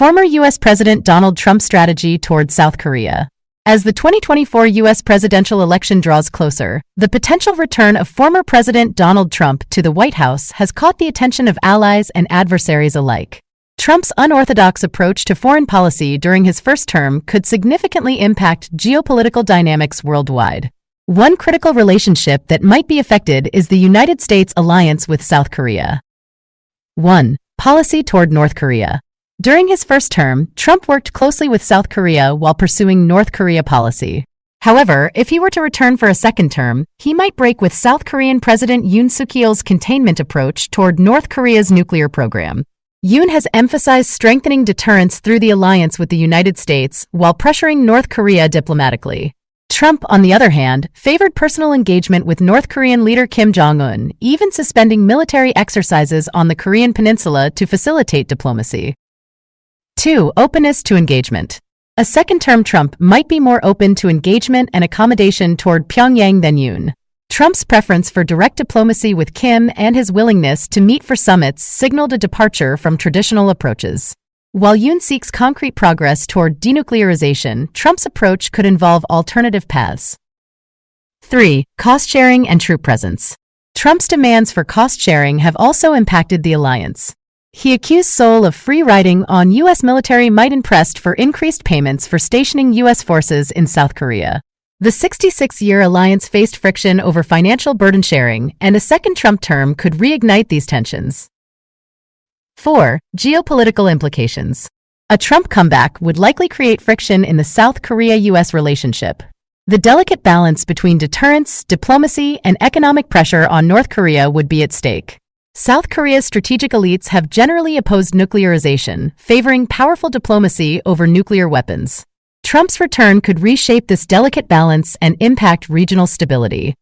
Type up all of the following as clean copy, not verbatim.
Former U.S. President Donald Trump's strategy toward South Korea. As the 2024 U.S. presidential election draws closer, the potential return of former President Donald Trump to the White House has caught the attention of allies and adversaries alike. Trump's unorthodox approach to foreign policy during his first term could significantly impact geopolitical dynamics worldwide. One critical relationship that might be affected is the United States' alliance with South Korea. 1. Policy toward North Korea. During his first term, Trump worked closely with South Korea while pursuing North Korea policy. However, if he were to return for a second term, he might break with South Korean President Yoon Suk-yeol's containment approach toward North Korea's nuclear program. Yoon has emphasized strengthening deterrence through the alliance with the United States while pressuring North Korea diplomatically. Trump, on the other hand, favored personal engagement with North Korean leader Kim Jong-un, even suspending military exercises on the Korean peninsula to facilitate diplomacy. 2. Openness to engagement. A second-term Trump might be more open to engagement and accommodation toward Pyongyang than Yoon. Trump's preference for direct diplomacy with Kim and his willingness to meet for summits signaled a departure from traditional approaches. While Yoon seeks concrete progress toward denuclearization, Trump's approach could involve alternative paths. 3. Cost-sharing and troop presence. Trump's demands for cost-sharing have also impacted the alliance. He accused Seoul of free-riding on U.S. military might and pressed for increased payments for stationing U.S. forces in South Korea. The 66-year alliance faced friction over financial burden sharing, and a second Trump term could reignite these tensions. 4. Geopolitical implications. A Trump comeback would likely create friction in the South Korea-U.S. relationship. The delicate balance between deterrence, diplomacy, and economic pressure on North Korea would be at stake. South Korea's strategic elites have generally opposed nuclearization, favoring powerful diplomacy over nuclear weapons. Trump's return could reshape this delicate balance and impact regional stability.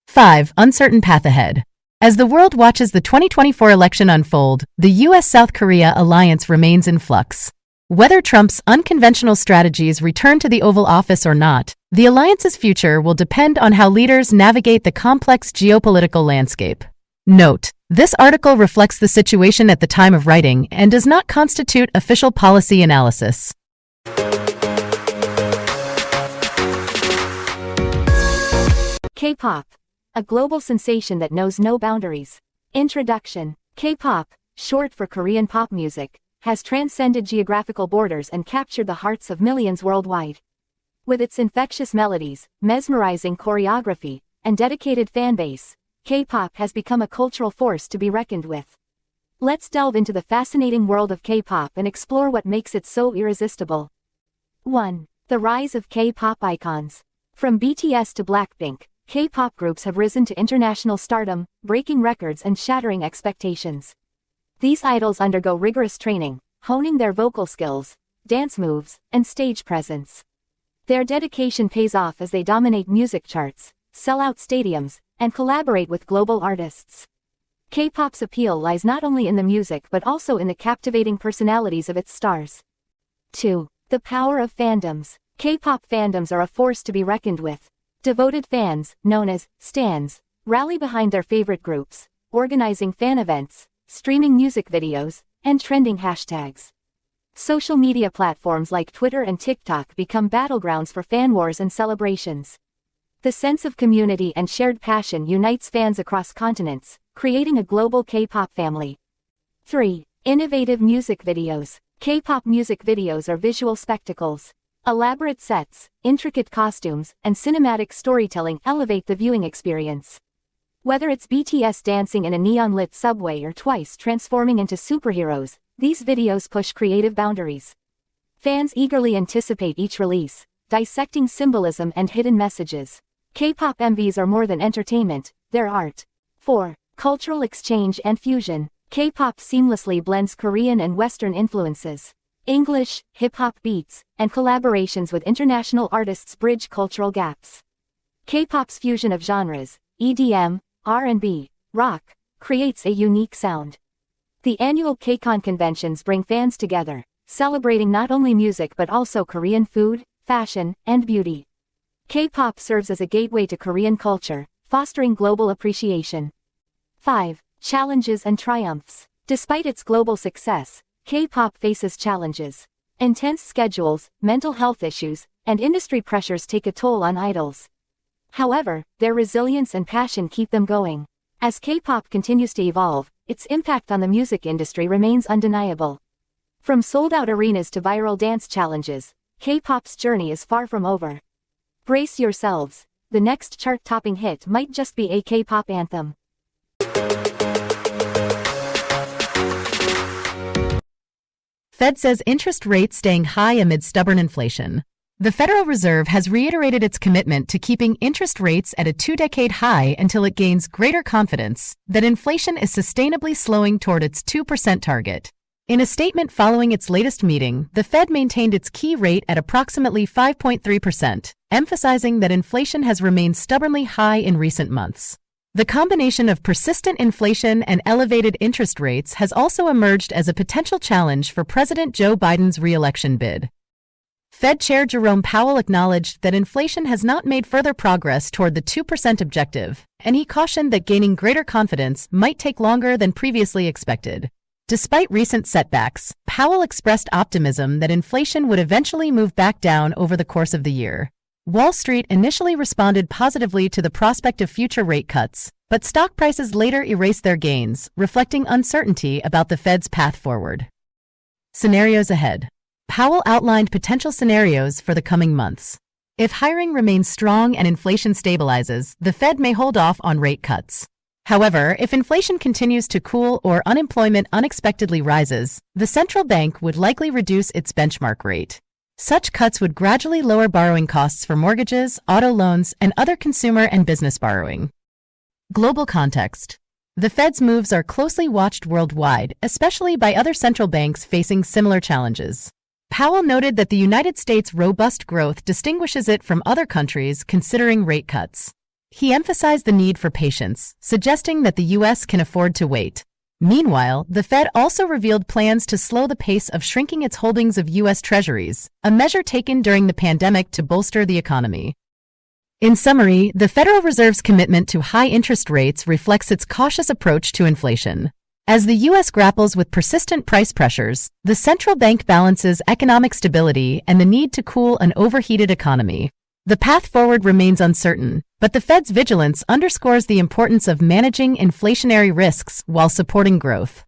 5. Uncertain path ahead. As the world watches the 2024 election unfold, the U.S.-South Korea alliance remains in flux. Whether Trump's unconventional strategies return to the Oval Office or not, the alliance's future will depend on how leaders navigate the complex geopolitical landscape. Note: this article reflects the situation at the time of writing and does not constitute official policy analysis. K-pop, a global sensation that knows no boundaries. Introduction. K-pop, short for Korean pop music, has transcended geographical borders and captured the hearts of millions worldwide. With its infectious melodies, mesmerizing choreography, and dedicated fanbase, K-pop has become a cultural force to be reckoned with. Let's delve into the fascinating world of K-pop and explore what makes it so irresistible. 1. The rise of K-pop icons. From BTS to Blackpink, K-pop groups have risen to international stardom, breaking records and shattering expectations. These idols undergo rigorous training, honing their vocal skills, dance moves, and stage presence. Their dedication pays off as they dominate music charts, sell out stadiums, and collaborate with global artists. K-pop's appeal lies not only in the music but also in the captivating personalities of its stars. 2. The power of fandoms. K-pop fandoms are a force to be reckoned with. Devoted fans, known as stans, rally behind their favorite groups, organizing fan events, streaming music videos, and trending hashtags. Social media platforms like Twitter and TikTok become battlegrounds for fan wars and celebrations. The sense of community and shared passion unites fans across continents, creating a global K-pop family. 3. Innovative music videos. K-pop music videos are visual spectacles. Elaborate sets, intricate costumes, and cinematic storytelling elevate the viewing experience. Whether it's BTS dancing in a neon-lit subway or Twice transforming into superheroes, these videos push creative boundaries. Fans eagerly anticipate each release, dissecting symbolism and hidden messages. K-pop MVs are more than entertainment, they're art. 4. Cultural exchange and fusion. K-pop seamlessly blends Korean and Western influences. English, hip-hop beats, and collaborations with international artists bridge cultural gaps. K-pop's fusion of genres, EDM, R&B, rock, creates a unique sound. The annual KCON conventions bring fans together, celebrating not only music but also Korean food, fashion, and beauty. K-pop serves as a gateway to Korean culture, fostering global appreciation. 5. Challenges and triumphs. Despite its global success, K-pop faces challenges. Intense schedules, mental health issues, and industry pressures take a toll on idols. However, their resilience and passion keep them going. As K-pop continues to evolve, its impact on the music industry remains undeniable. From sold-out arenas to viral dance challenges, K-pop's journey is far from over. Brace yourselves. The next chart-topping hit might just be a K-pop anthem. Fed says interest rates staying high amid stubborn inflation. The Federal Reserve has reiterated its commitment to keeping interest rates at a two-decade high until it gains greater confidence that inflation is sustainably slowing toward its 2% target. In a statement following its latest meeting, the Fed maintained its key rate at approximately 5.3%, emphasizing that inflation has remained stubbornly high in recent months. The combination of persistent inflation and elevated interest rates has also emerged as a potential challenge for President Joe Biden's re-election bid. Fed Chair Jerome Powell acknowledged that inflation has not made further progress toward the 2% objective, and he cautioned that gaining greater confidence might take longer than previously expected. Despite recent setbacks, Powell expressed optimism that inflation would eventually move back down over the course of the year. Wall Street initially responded positively to the prospect of future rate cuts, but stock prices later erased their gains, reflecting uncertainty about the Fed's path forward. Scenarios ahead. Powell outlined potential scenarios for the coming months. If hiring remains strong and inflation stabilizes, the Fed may hold off on rate cuts. However, if inflation continues to cool or unemployment unexpectedly rises, the central bank would likely reduce its benchmark rate. Such cuts would gradually lower borrowing costs for mortgages, auto loans, and other consumer and business borrowing. Global context. The Fed's moves are closely watched worldwide, especially by other central banks facing similar challenges. Powell noted that the United States' robust growth distinguishes it from other countries considering rate cuts. He emphasized the need for patience, suggesting that the U.S. can afford to wait. Meanwhile, the Fed also revealed plans to slow the pace of shrinking its holdings of U.S. Treasuries, a measure taken during the pandemic to bolster the economy. In summary, the Federal Reserve's commitment to high interest rates reflects its cautious approach to inflation. As the U.S. grapples with persistent price pressures, the central bank balances economic stability and the need to cool an overheated economy. The path forward remains uncertain, but the Fed's vigilance underscores the importance of managing inflationary risks while supporting growth.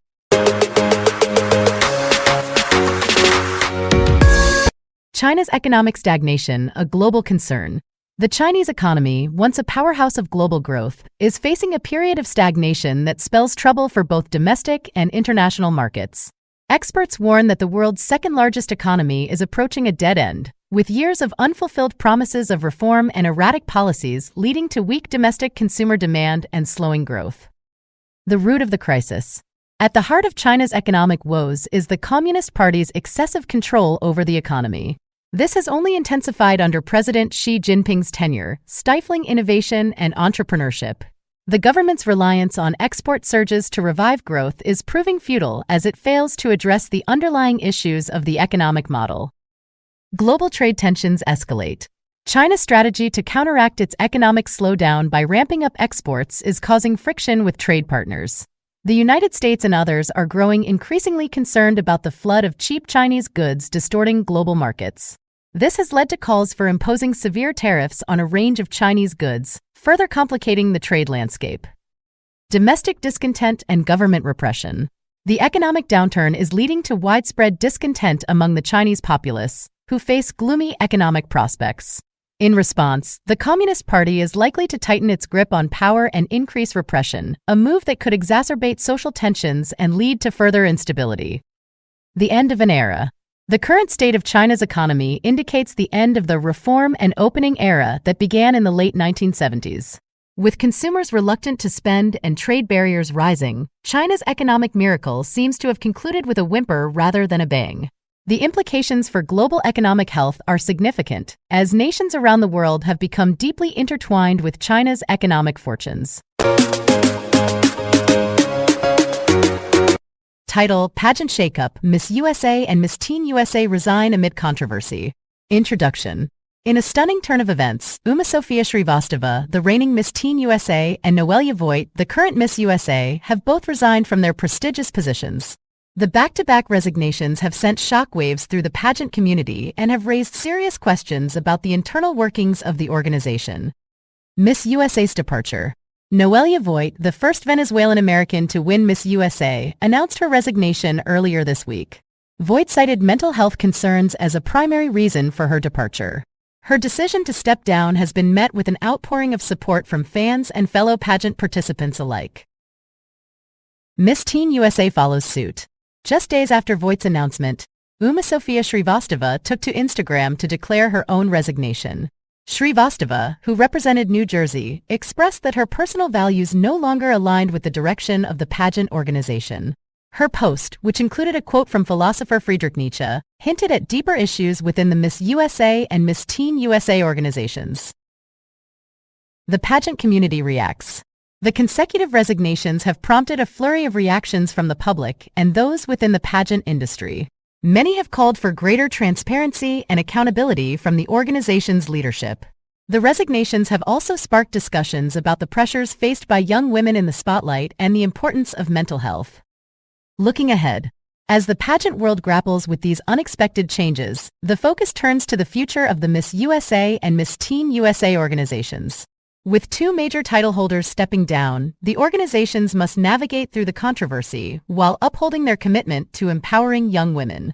China's economic stagnation, a global concern. The Chinese economy, once a powerhouse of global growth, is facing a period of stagnation that spells trouble for both domestic and international markets. Experts warn that the world's second-largest economy is approaching a dead end, with years of unfulfilled promises of reform and erratic policies leading to weak domestic consumer demand and slowing growth. The root of the crisis. At the heart of China's economic woes is the Communist Party's excessive control over the economy. This has only intensified under President Xi Jinping's tenure, stifling innovation and entrepreneurship. The government's reliance on export surges to revive growth is proving futile as it fails to address the underlying issues of the economic model. Global trade tensions escalate. China's strategy to counteract its economic slowdown by ramping up exports is causing friction with trade partners. The United States and others are growing increasingly concerned about the flood of cheap Chinese goods distorting global markets. This has led to calls for imposing severe tariffs on a range of Chinese goods, further complicating the trade landscape. Domestic discontent and government repression. The economic downturn is leading to widespread discontent among the Chinese populace, who face gloomy economic prospects. In response, the Communist Party is likely to tighten its grip on power and increase repression, a move that could exacerbate social tensions and lead to further instability. The end of an era. The current state of China's economy indicates the end of the reform and opening era that began in the late 1970s. With consumers reluctant to spend and trade barriers rising, China's economic miracle seems to have concluded with a whimper rather than a bang. The implications for global economic health are significant, as nations around the world have become deeply intertwined with China's economic fortunes. Title: Pageant Shakeup, Miss USA and Miss Teen USA resign amid controversy. Introduction. In a stunning turn of events, Uma Sofia Srivastava, the reigning Miss Teen USA, and Noelia Voigt, the current Miss USA, have both resigned from their prestigious positions. The back-to-back resignations have sent shockwaves through the pageant community and have raised serious questions about the internal workings of the organization. Miss USA's departure. Noelia Voigt, the first Venezuelan American to win Miss USA, announced her resignation earlier this week. Voigt cited mental health concerns as a primary reason for her departure. Her decision to step down has been met with an outpouring of support from fans and fellow pageant participants alike. Miss Teen USA follows suit. Just days after Voigt's announcement, Uma Sofia Shrivastava took to Instagram to declare her own resignation. Shrivastava, who represented New Jersey, expressed that her personal values no longer aligned with the direction of the pageant organization. Her post, which included a quote from philosopher Friedrich Nietzsche, hinted at deeper issues within the Miss USA and Miss Teen USA organizations. The pageant community reacts. The consecutive resignations have prompted a flurry of reactions from the public and those within the pageant industry. Many have called for greater transparency and accountability from the organization's leadership. The resignations have also sparked discussions about the pressures faced by young women in the spotlight and the importance of mental health. Looking ahead. As the pageant world grapples with these unexpected changes, the focus turns to the future of the Miss USA and Miss Teen USA organizations. With two major title holders stepping down, the organizations must navigate through the controversy while upholding their commitment to empowering young women.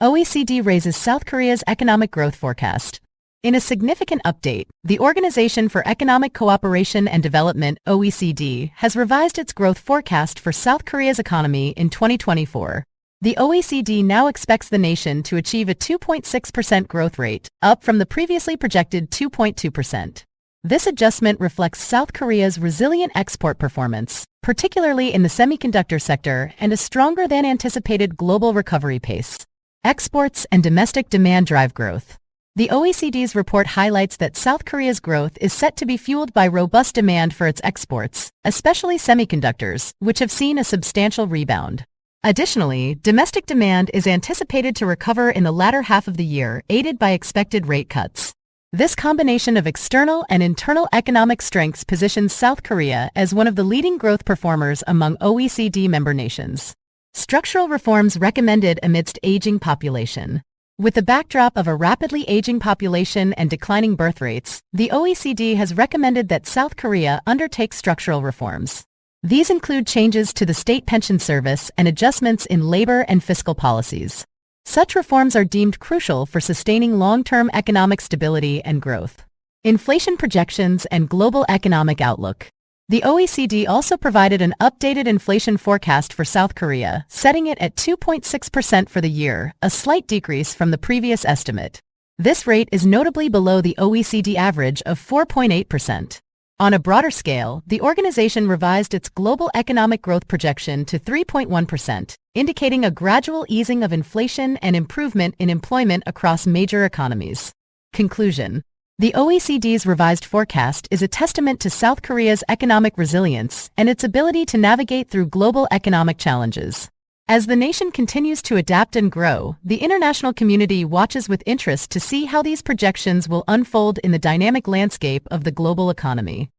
OECD raises South Korea's economic growth forecast. In a significant update, the Organization for Economic Cooperation and Development, OECD, has revised its growth forecast for South Korea's economy in 2024. The OECD now expects the nation to achieve a 2.6% growth rate, up from the previously projected 2.2%. This adjustment reflects South Korea's resilient export performance, particularly in the semiconductor sector, and a stronger than anticipated global recovery pace. Exports and domestic demand drive growth. The OECD's report highlights that South Korea's growth is set to be fueled by robust demand for its exports, especially semiconductors, which have seen a substantial rebound. Additionally, domestic demand is anticipated to recover in the latter half of the year, aided by expected rate cuts. This combination of external and internal economic strengths positions South Korea as one of the leading growth performers among OECD member nations. Structural reforms recommended amidst aging population. With the backdrop of a rapidly aging population and declining birth rates, the OECD has recommended that South Korea undertake structural reforms. These include changes to the state pension service and adjustments in labor and fiscal policies. Such reforms are deemed crucial for sustaining long-term economic stability and growth. Inflation projections and global economic outlook. The OECD also provided an updated inflation forecast for South Korea, setting it at 2.6% for the year, a slight decrease from the previous estimate. This rate is notably below the OECD average of 4.8%. On a broader scale, the organization revised its global economic growth projection to 3.1%, indicating a gradual easing of inflation and improvement in employment across major economies. Conclusion. The OECD's revised forecast is a testament to South Korea's economic resilience and its ability to navigate through global economic challenges. As the nation continues to adapt and grow, the international community watches with interest to see how these projections will unfold in the dynamic landscape of the global economy.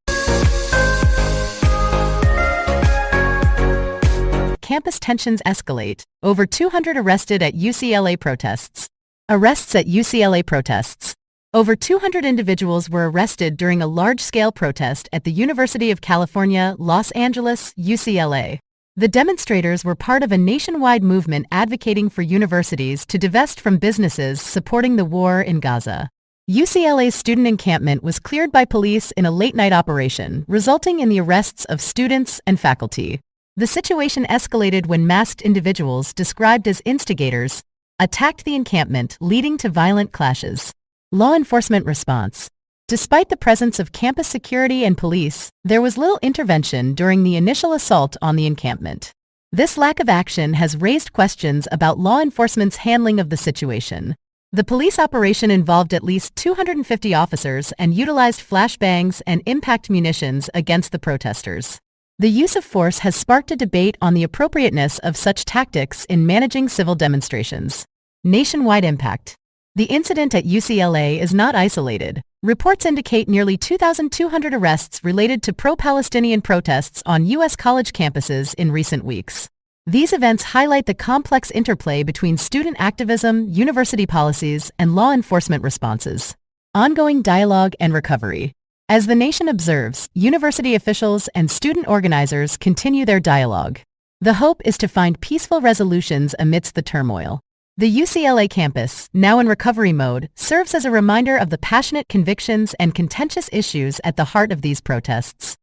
Campus tensions escalate. Over 200 arrested at UCLA protests. Arrests at UCLA protests. Over 200 individuals were arrested during a large-scale protest at the University of California, Los Angeles, UCLA. The demonstrators were part of a nationwide movement advocating for universities to divest from businesses supporting the war in Gaza. UCLA's student encampment was cleared by police in a late-night operation, resulting in the arrests of students and faculty. The situation escalated when masked individuals, described as instigators, attacked the encampment, leading to violent clashes. Law enforcement response. Despite the presence of campus security and police, there was little intervention during the initial assault on the encampment. This lack of action has raised questions about law enforcement's handling of the situation. The police operation involved at least 250 officers and utilized flashbangs and impact munitions against the protesters. The use of force has sparked a debate on the appropriateness of such tactics in managing civil demonstrations. Nationwide impact. The incident at UCLA is not isolated. Reports indicate nearly 2,200 arrests related to pro-Palestinian protests on U.S. college campuses in recent weeks. These events highlight the complex interplay between student activism, university policies, and law enforcement responses. Ongoing dialogue and recovery. As the nation observes, university officials and student organizers continue their dialogue. The hope is to find peaceful resolutions amidst the turmoil. The UCLA campus, now in recovery mode, serves as a reminder of the passionate convictions and contentious issues at the heart of these protests.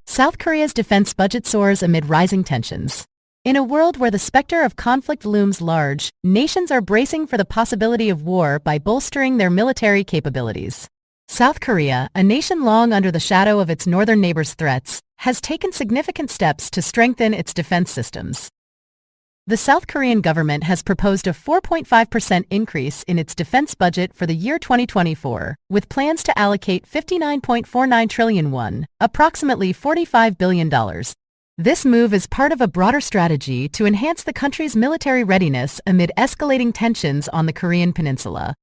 South Korea's defense budget soars amid rising tensions. In a world where the specter of conflict looms large, nations are bracing for the possibility of war by bolstering their military capabilities. South Korea, a nation long under the shadow of its northern neighbors' threats, has taken significant steps to strengthen its defense systems. The South Korean government has proposed a 4.5% increase in its defense budget for the year 2024, with plans to allocate 59.49 trillion won, approximately $45 billion. This move is part of a broader strategy to enhance the country's military readiness amid escalating tensions on the Korean peninsula.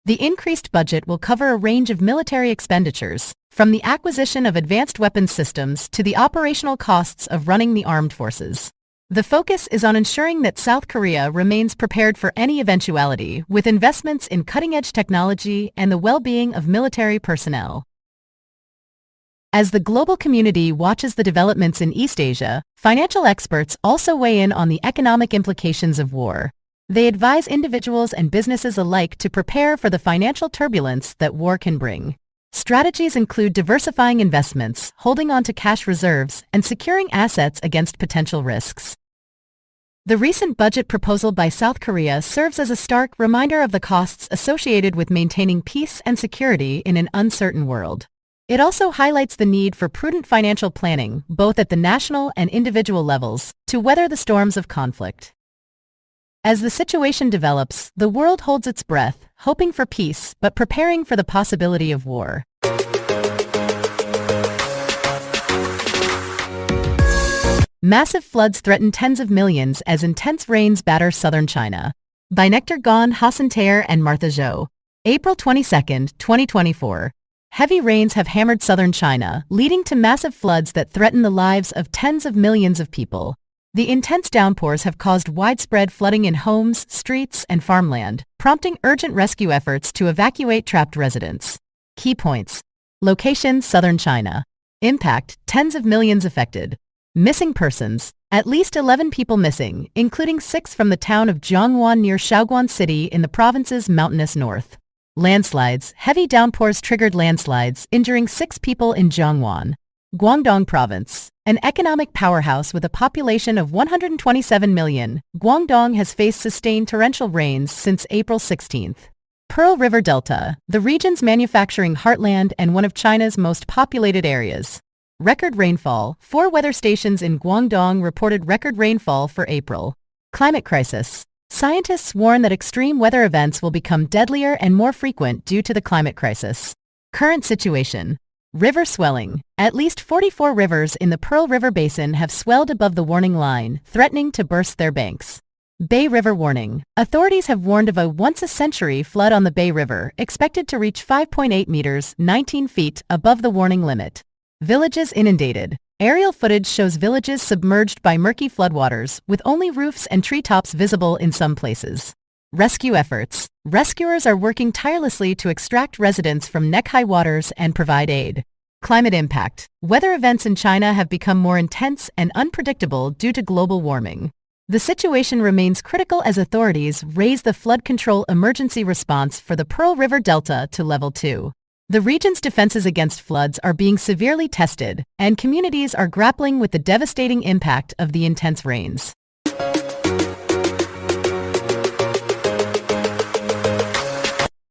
The increased budget will cover a range of military expenditures, from the acquisition of advanced weapons systems to the operational costs of running the armed forces. The focus is on ensuring that South Korea remains prepared for any eventuality, with investments in cutting-edge technology and the well-being of military personnel. As the global community watches the developments in East Asia, financial experts also weigh in on the economic implications of war. They advise individuals and businesses alike to prepare for the financial turbulence that war can bring. Strategies include diversifying investments, holding on to cash reserves, and securing assets against potential risks. The recent budget proposal by South Korea serves as a stark reminder of the costs associated with maintaining peace and security in an uncertain world. It also highlights the need for prudent financial planning, both at the national and individual levels, to weather the storms of conflict. As the situation develops, the world holds its breath, hoping for peace but preparing for the possibility of war. Massive floods threaten tens of millions as intense rains batter southern China. By Nectar Gon, Hassan Tayer, and Martha Zhou. April 22, 2024. Heavy rains have hammered southern China, leading to massive floods that threaten the lives of tens of millions of people. The intense downpours have caused widespread flooding in homes, streets, and farmland, prompting urgent rescue efforts to evacuate trapped residents. Key points. Location: southern China. Impact: tens of millions affected. Missing persons: at least 11 people missing, including 6 from the town of Zhongwan near Shaoguan City in the province's mountainous north. Landslides: heavy downpours triggered landslides, injuring 6 people in Zhongwan, Guangdong Province. An economic powerhouse with a population of 127 million, Guangdong has faced sustained torrential rains since April 16. Pearl River Delta, the region's manufacturing heartland and one of China's most populated areas. Record rainfall: 4 weather stations in Guangdong reported record rainfall for April. Climate crisis. Scientists warn that extreme weather events will become deadlier and more frequent due to the climate crisis. Current situation. River swelling. At least 44 rivers in the Pearl River Basin have swelled above the warning line, threatening to burst their banks. Bay River warning. Authorities have warned of a once-a-century flood on the Bay River, expected to reach 5.8 meters, 19 feet, above the warning limit. Villages inundated. Aerial footage shows villages submerged by murky floodwaters, with only roofs and treetops visible in some places. Rescue efforts. Rescuers are working tirelessly to extract residents from neck-high waters and provide aid. Climate impact. Weather events in China have become more intense and unpredictable due to global warming. The situation remains critical as authorities raise the flood control emergency response for the Pearl River Delta to level 2. The region's defenses against floods are being severely tested, and communities are grappling with the devastating impact of the intense rains.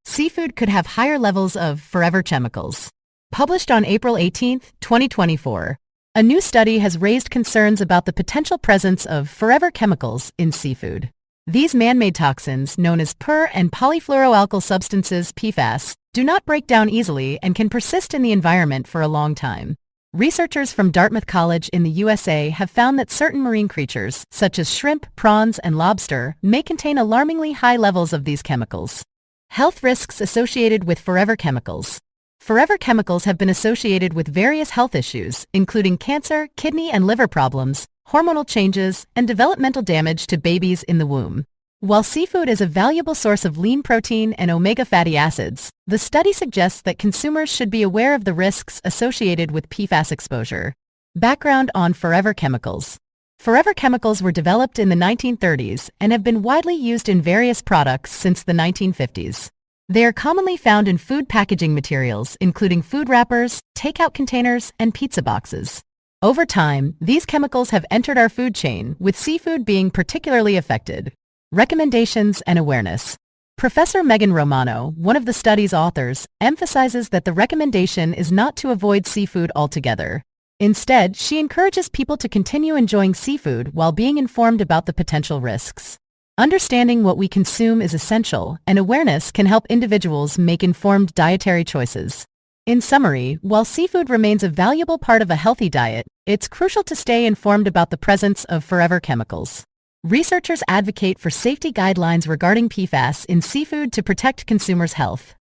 Seafood could have higher levels of forever chemicals. Published on April 18, 2024. A new study has raised concerns about the potential presence of forever chemicals in seafood. These man-made toxins, known as per- and polyfluoroalkyl substances (PFAS), do not break down easily and can persist in the environment for a long time. Researchers from Dartmouth College in the USA have found that certain marine creatures, such as shrimp, prawns, and lobster, may contain alarmingly high levels of these chemicals. Health risks associated with forever chemicals. Forever chemicals have been associated with various health issues, including cancer, kidney and liver problems, hormonal changes, and developmental damage to babies in the womb. While seafood is a valuable source of lean protein and omega fatty acids, the study suggests that consumers should be aware of the risks associated with PFAS exposure. Background on forever chemicals. Forever chemicals were developed in the 1930s and have been widely used in various products since the 1950s. They are commonly found in food packaging materials, including food wrappers, takeout containers, and pizza boxes. Over time, these chemicals have entered our food chain, with seafood being particularly affected. Recommendations and awareness. Professor Megan Romano, one of the study's authors, emphasizes that the recommendation is not to avoid seafood altogether. Instead, she encourages people to continue enjoying seafood while being informed about the potential risks. Understanding what we consume is essential, and awareness can help individuals make informed dietary choices. In summary, while seafood remains a valuable part of a healthy diet, it's crucial to stay informed about the presence of forever chemicals. Researchers advocate for safety guidelines regarding PFAS in seafood to protect consumers' health.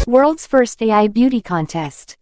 World's first AI beauty contest.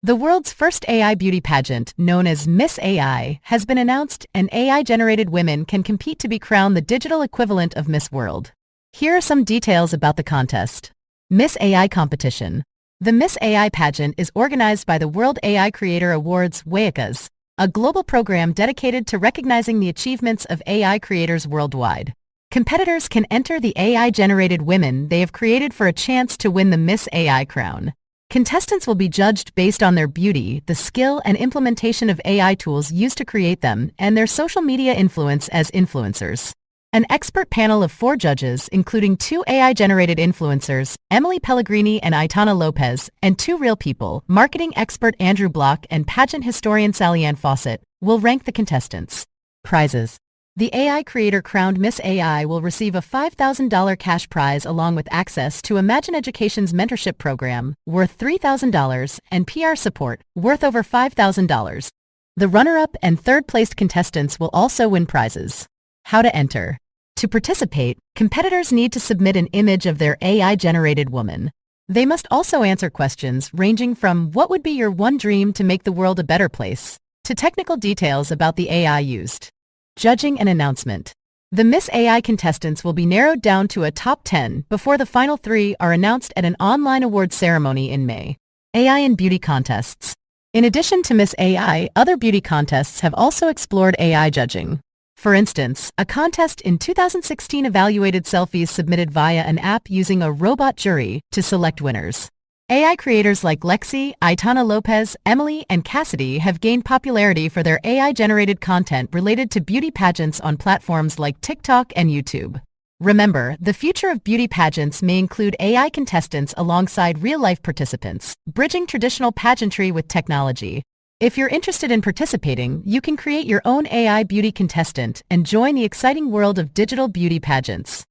The world's first AI beauty pageant, known as Miss AI, has been announced, and AI-generated women can compete to be crowned the digital equivalent of Miss World. Here are some details about the contest. Miss AI competition. The Miss AI pageant is organized by the World AI Creator Awards, WAICAs, a global program dedicated to recognizing the achievements of AI creators worldwide. Competitors can enter the AI-generated women they have created for a chance to win the Miss AI crown. Contestants will be judged based on their beauty, the skill and implementation of AI tools used to create them, and their social media influence as influencers. An expert panel of 4 judges, including 2 AI-generated influencers, Emily Pellegrini and Aitana Lopez, and 2 real people, marketing expert Andrew Block and pageant historian Sally-Ann Fawcett, will rank the contestants. Prizes. The AI creator crowned Miss AI will receive a $5,000 cash prize along with access to Imagine Education's mentorship program, worth $3,000, and PR support, worth over $5,000. The runner-up and third-placed contestants will also win prizes. How to enter. To participate, competitors need to submit an image of their AI-generated woman. They must also answer questions ranging from what would be your one dream to make the world a better place, to technical details about the AI used. Judging and announcement. The Miss AI contestants will be narrowed down to a top 10 before the final 3 are announced at an online awards ceremony in May. AI and beauty contests. In addition to Miss AI, other beauty contests have also explored AI judging. For instance, a contest in 2016 evaluated selfies submitted via an app using a robot jury to select winners. AI creators like Lexi, Aitana Lopez, Emily, and Cassidy have gained popularity for their AI-generated content related to beauty pageants on platforms like TikTok and YouTube. Remember, the future of beauty pageants may include AI contestants alongside real-life participants, bridging traditional pageantry with technology. If you're interested in participating, you can create your own AI beauty contestant and join the exciting world of digital beauty pageants.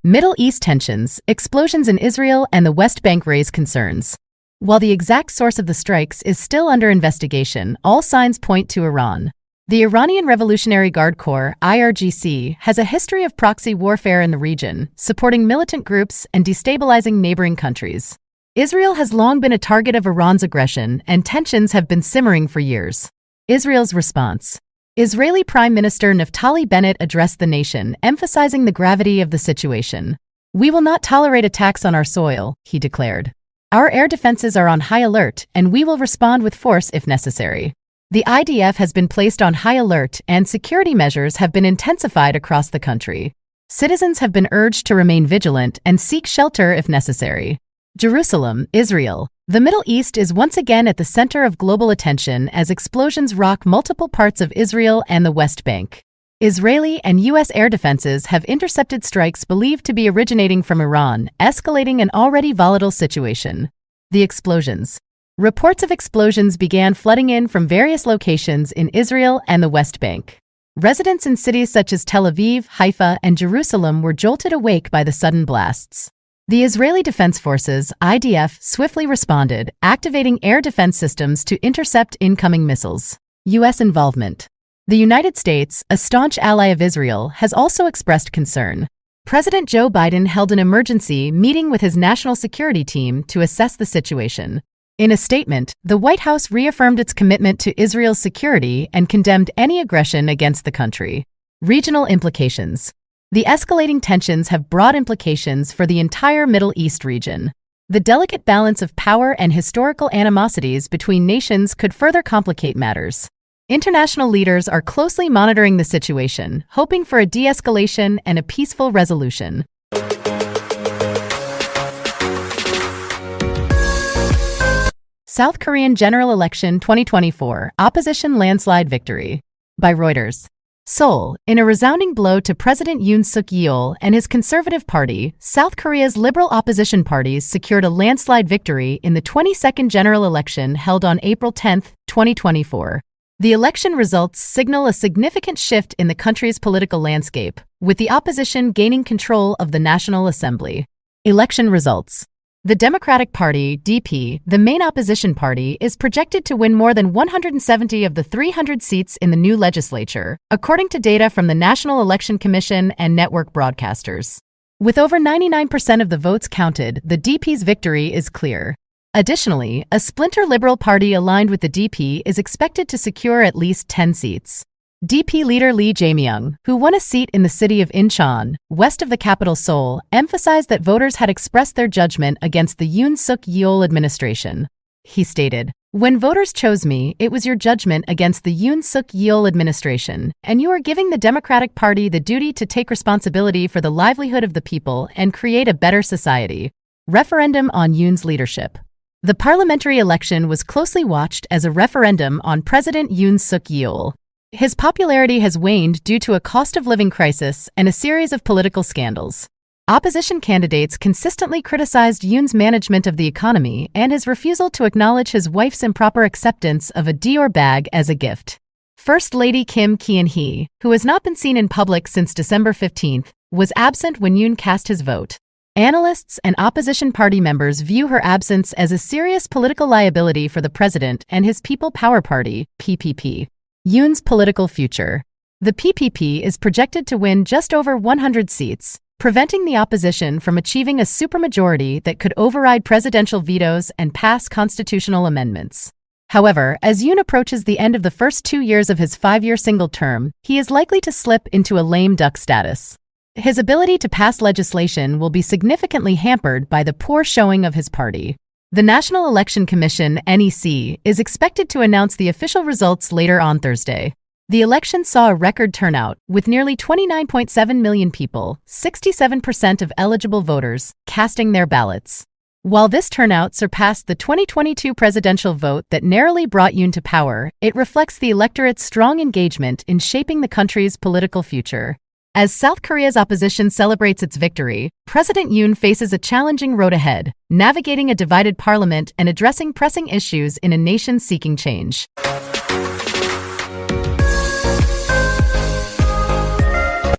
Middle East tensions, explosions in Israel and the West Bank raise concerns. While the exact source of the strikes is still under investigation, all signs point to Iran. The Iranian Revolutionary Guard Corps, IRGC, has a history of proxy warfare in the region, supporting militant groups and destabilizing neighboring countries. Israel has long been a target of Iran's aggression, and tensions have been simmering for years. Israel's response. Israeli Prime Minister Naftali Bennett addressed the nation, emphasizing the gravity of the situation. "We will not tolerate attacks on our soil," he declared. "Our air defenses are on high alert, and we will respond with force if necessary." The IDF has been placed on high alert, and security measures have been intensified across the country. Citizens have been urged to remain vigilant and seek shelter if necessary. Jerusalem, Israel. The Middle East is once again at the center of global attention as explosions rock multiple parts of Israel and the West Bank. Israeli and U.S. air defenses have intercepted strikes believed to be originating from Iran, escalating an already volatile situation. The explosions. Reports of explosions began flooding in from various locations in Israel and the West Bank. Residents in cities such as Tel Aviv, Haifa, and Jerusalem were jolted awake by the sudden blasts. The Israeli Defense Forces, IDF, swiftly responded, activating air defense systems to intercept incoming missiles. U.S. involvement. The United States, a staunch ally of Israel, has also expressed concern. President Joe Biden held an emergency meeting with his national security team to assess the situation. In a statement, the White House reaffirmed its commitment to Israel's security and condemned any aggression against the country. Regional implications. The escalating tensions have broad implications for the entire Middle East region. The delicate balance of power and historical animosities between nations could further complicate matters. International leaders are closely monitoring the situation, hoping for a de-escalation and a peaceful resolution. South Korean General Election 2024, Opposition Landslide Victory. By Reuters. Seoul, in a resounding blow to President Yoon Suk-yeol and his Conservative Party, South Korea's liberal opposition parties secured a landslide victory in the 22nd general election held on April 10, 2024. The election results signal a significant shift in the country's political landscape, with the opposition gaining control of the National Assembly. Election results. The Democratic Party, DP, the main opposition party, is projected to win more than 170 of the 300 seats in the new legislature, according to data from the National Election Commission and network broadcasters. With over 99% of the votes counted, the DP's victory is clear. Additionally, a splinter Liberal Party aligned with the DP is expected to secure at least 10 seats. DP leader Lee Jae-myung, who won a seat in the city of Incheon, west of the capital Seoul, emphasized that voters had expressed their judgment against the Yoon Suk-yeol administration. He stated, "When voters chose me, it was your judgment against the Yoon Suk-yeol administration, and you are giving the Democratic Party the duty to take responsibility for the livelihood of the people and create a better society." Referendum on Yoon's leadership. The parliamentary election was closely watched as a referendum on President Yoon Suk-yeol. His popularity has waned due to a cost-of-living crisis and a series of political scandals. Opposition candidates consistently criticized Yoon's management of the economy and his refusal to acknowledge his wife's improper acceptance of a Dior bag as a gift. First Lady Kim Ki-hee, who has not been seen in public since December 15, was absent when Yoon cast his vote. Analysts and opposition party members view her absence as a serious political liability for the president and his People Power Party, PPP. Yoon's political future. The PPP is projected to win just over 100 seats, preventing the opposition from achieving a supermajority that could override presidential vetoes and pass constitutional amendments. However, as Yoon approaches the end of the first 2 years of his 5-year single term, he is likely to slip into a lame duck status. His ability to pass legislation will be significantly hampered by the poor showing of his party. The National Election Commission, NEC, is expected to announce the official results later on Thursday. The election saw a record turnout, with nearly 29.7 million people, 67% of eligible voters, casting their ballots. While this turnout surpassed the 2022 presidential vote that narrowly brought Yoon to power, it reflects the electorate's strong engagement in shaping the country's political future. As South Korea's opposition celebrates its victory, President Yoon faces a challenging road ahead, navigating a divided parliament and addressing pressing issues in a nation seeking change.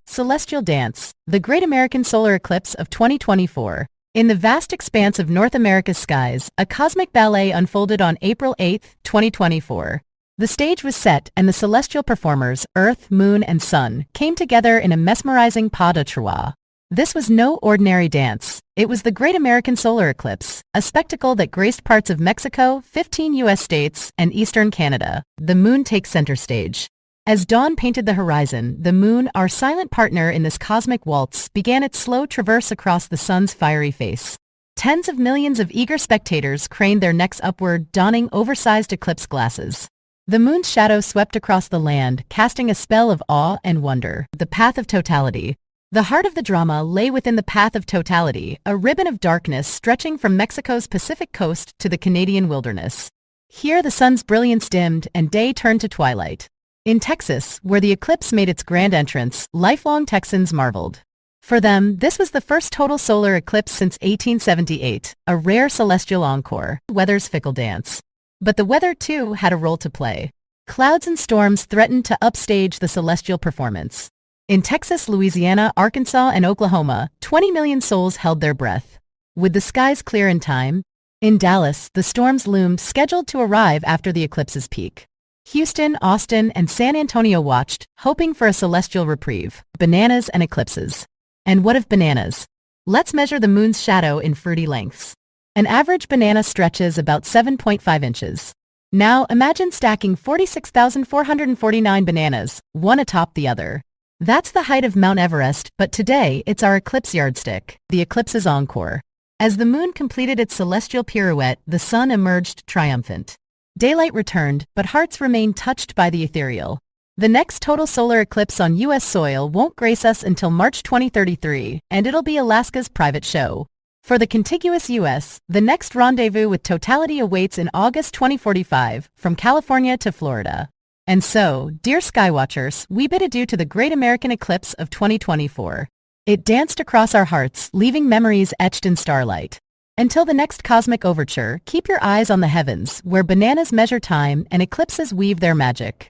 Celestial Dance, the Great American Solar Eclipse of 2024. In the vast expanse of North America's skies, a cosmic ballet unfolded on April 8, 2024. The stage was set and the celestial performers, Earth, Moon, and Sun, came together in a mesmerizing pas de trois. This was no ordinary dance. It was the Great American Solar Eclipse, a spectacle that graced parts of Mexico, 15 U.S. states, and eastern Canada. The moon takes center stage. As dawn painted the horizon, the moon, our silent partner in this cosmic waltz, began its slow traverse across the sun's fiery face. Tens of millions of eager spectators craned their necks upward, donning oversized eclipse glasses. The moon's shadow swept across the land, casting a spell of awe and wonder. The path of totality. The heart of the drama lay within the path of totality, a ribbon of darkness stretching from Mexico's Pacific coast to the Canadian wilderness. Here the sun's brilliance dimmed and day turned to twilight. In Texas, where the eclipse made its grand entrance, lifelong Texans marveled. For them, this was the first total solar eclipse since 1878, a rare celestial encore, weather's fickle dance. But the weather, too, had a role to play. Clouds and storms threaten to upstage the celestial performance. In Texas, Louisiana, Arkansas, and Oklahoma, 20 million souls held their breath. Would the skies clear in time? In Dallas, the storms loomed, scheduled to arrive after the eclipse's peak. Houston, Austin, and San Antonio watched, hoping for a celestial reprieve. Bananas and eclipses. And what of bananas? Let's measure the moon's shadow in fruity lengths. An average banana stretches about 7.5 inches. Now imagine stacking 46,449 bananas, one atop the other. That's the height of Mount Everest, but today it's our eclipse yardstick, the eclipse's encore. As the moon completed its celestial pirouette, the sun emerged triumphant. Daylight returned, but hearts remained touched by the ethereal. The next total solar eclipse on U.S. soil won't grace us until March 2033, and it'll be Alaska's private show. For the contiguous U.S., the next rendezvous with totality awaits in August 2045, from California to Florida. And so, dear Skywatchers, we bid adieu to the great American eclipse of 2024. It danced across our hearts, leaving memories etched in starlight. Until the next cosmic overture, keep your eyes on the heavens, where bananas measure time and eclipses weave their magic.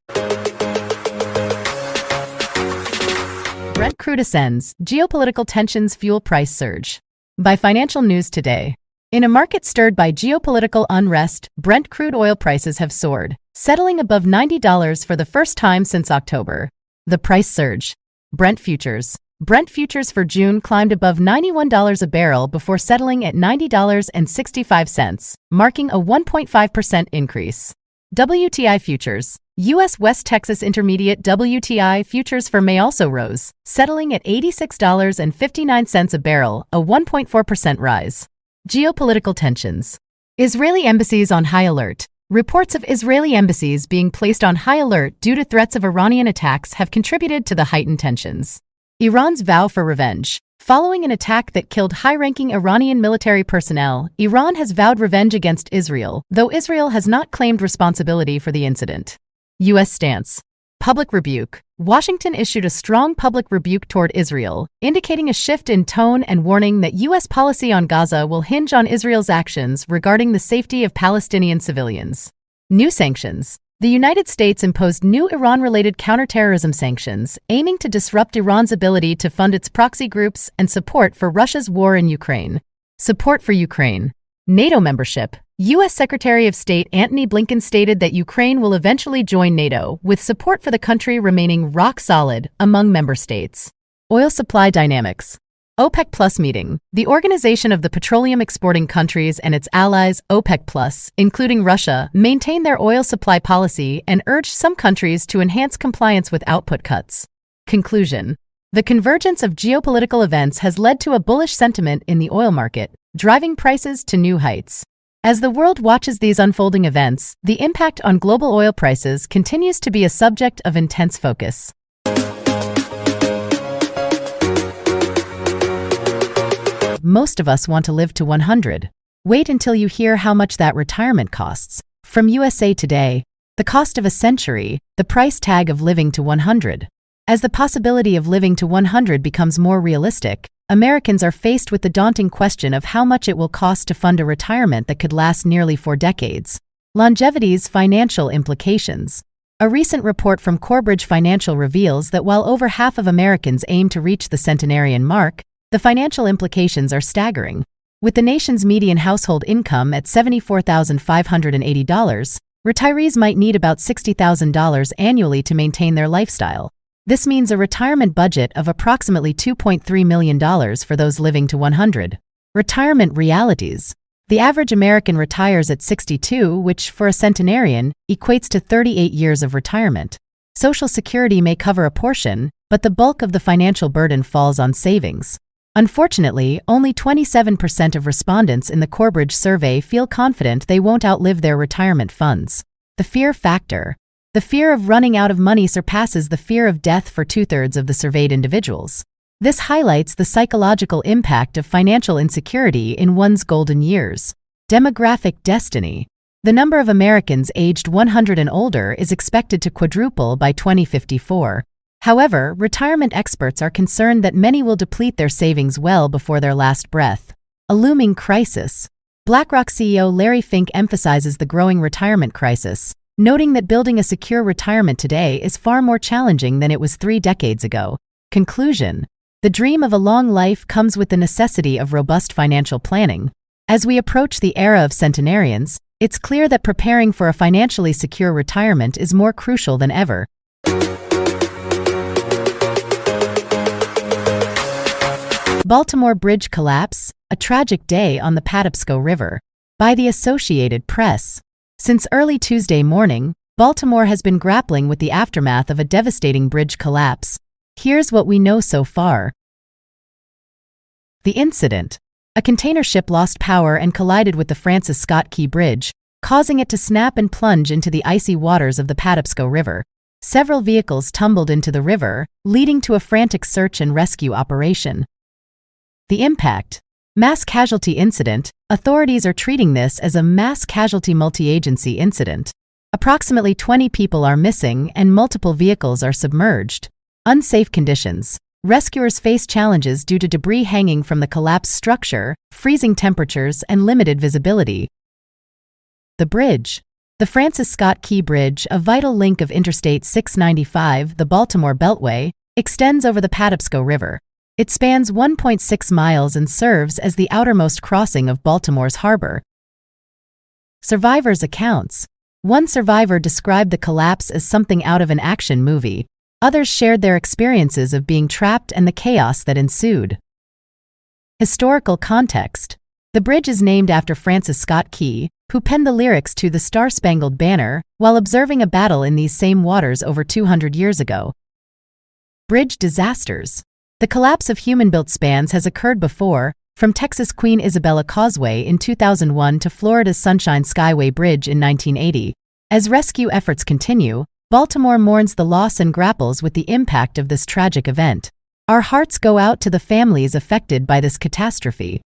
Brent crude ascends, geopolitical tensions fuel price surge. By Financial News Today. In a market stirred by geopolitical unrest, Brent crude oil prices have soared, settling above $90 for the first time since October. The price surge. Brent futures. Brent futures for June climbed above $91 a barrel before settling at $90.65, marking a 1.5% increase. WTI futures. U.S. West Texas Intermediate WTI futures for May also rose, settling at $86.59 a barrel, a 1.4% rise. Geopolitical tensions. Israeli embassies on high alert. Reports of Israeli embassies being placed on high alert due to threats of Iranian attacks have contributed to the heightened tensions. Iran's vow for revenge. Following an attack that killed high-ranking Iranian military personnel, Iran has vowed revenge against Israel, though Israel has not claimed responsibility for the incident. U.S. stance. Public rebuke. Washington issued a strong public rebuke toward Israel, indicating a shift in tone and warning that U.S. policy on Gaza will hinge on Israel's actions regarding the safety of Palestinian civilians. New sanctions. The United States imposed new Iran-related counterterrorism sanctions, aiming to disrupt Iran's ability to fund its proxy groups and support for Russia's war in Ukraine. Support for Ukraine. NATO membership. U.S. Secretary of State Antony Blinken stated that Ukraine will eventually join NATO, with support for the country remaining rock solid among member states. Oil supply dynamics. OPEC Plus meeting. The Organization of the Petroleum Exporting Countries and its allies, OPEC Plus, including Russia, maintain their oil supply policy and urge some countries to enhance compliance with output cuts. Conclusion. The convergence of geopolitical events has led to a bullish sentiment in the oil market, driving prices to new heights. As the world watches these unfolding events, the impact on global oil prices continues to be a subject of intense focus. Most of us want to live to 100. Wait until you hear how much that retirement costs. From USA Today, the cost of a century, the price tag of living to 100. As the possibility of living to 100 becomes more realistic, Americans are faced with the daunting question of how much it will cost to fund a retirement that could last nearly 4 decades. Longevity's financial implications. A recent report from Corebridge Financial reveals that while over half of Americans aim to reach the centenarian mark, the financial implications are staggering. With the nation's median household income at $74,580, retirees might need about $60,000 annually to maintain their lifestyle. This means a retirement budget of approximately $2.3 million for those living to 100. Retirement realities. The average American retires at 62, which, for a centenarian, equates to 38 years of retirement. Social Security may cover a portion, but the bulk of the financial burden falls on savings. Unfortunately, only 27% of respondents in the Corebridge survey feel confident they won't outlive their retirement funds. The fear factor. The fear of running out of money surpasses the fear of death for 2/3 of the surveyed individuals. This highlights the psychological impact of financial insecurity in one's golden years. Demographic destiny. The number of Americans aged 100 and older is expected to quadruple by 2054. However, retirement experts are concerned that many will deplete their savings well before their last breath. A looming crisis. BlackRock CEO Larry Fink emphasizes the growing retirement crisis. noting that building a secure retirement today is far more challenging than it was 3 decades ago. Conclusion: the dream of a long life comes with the necessity of robust financial planning. As we approach the era of centenarians, it's clear that preparing for a financially secure retirement is more crucial than ever. Baltimore Bridge Collapse, a tragic day on the Patapsco River. By the Associated Press. Since early Tuesday morning, Baltimore has been grappling with the aftermath of a devastating bridge collapse. Here's what we know so far. The incident: a container ship lost power and collided with the Francis Scott Key Bridge, causing it to snap and plunge into the icy waters of the Patapsco River. Several vehicles tumbled into the river, leading to a frantic search and rescue operation. The impact: mass casualty incident. Authorities are treating this as a mass casualty multi-agency incident. Approximately 20 people are missing and multiple vehicles are submerged. Unsafe conditions. Rescuers face challenges due to debris hanging from the collapsed structure, freezing temperatures, and limited visibility. The bridge. The Francis Scott Key Bridge, a vital link of Interstate 695, the Baltimore Beltway, extends over the Patapsco River. It spans 1.6 miles and serves as the outermost crossing of Baltimore's harbor. Survivors' accounts. One survivor described the collapse as something out of an action movie. Others shared their experiences of being trapped and the chaos that ensued. Historical context. The bridge is named after Francis Scott Key, who penned the lyrics to the Star-Spangled Banner while observing a battle in these same waters over 200 years ago. Bridge disasters. The collapse of human-built spans has occurred before, from Texas' Queen Isabella Causeway in 2001 to Florida's Sunshine Skyway Bridge in 1980. As rescue efforts continue, Baltimore mourns the loss and grapples with the impact of this tragic event. Our hearts go out to the families affected by this catastrophe.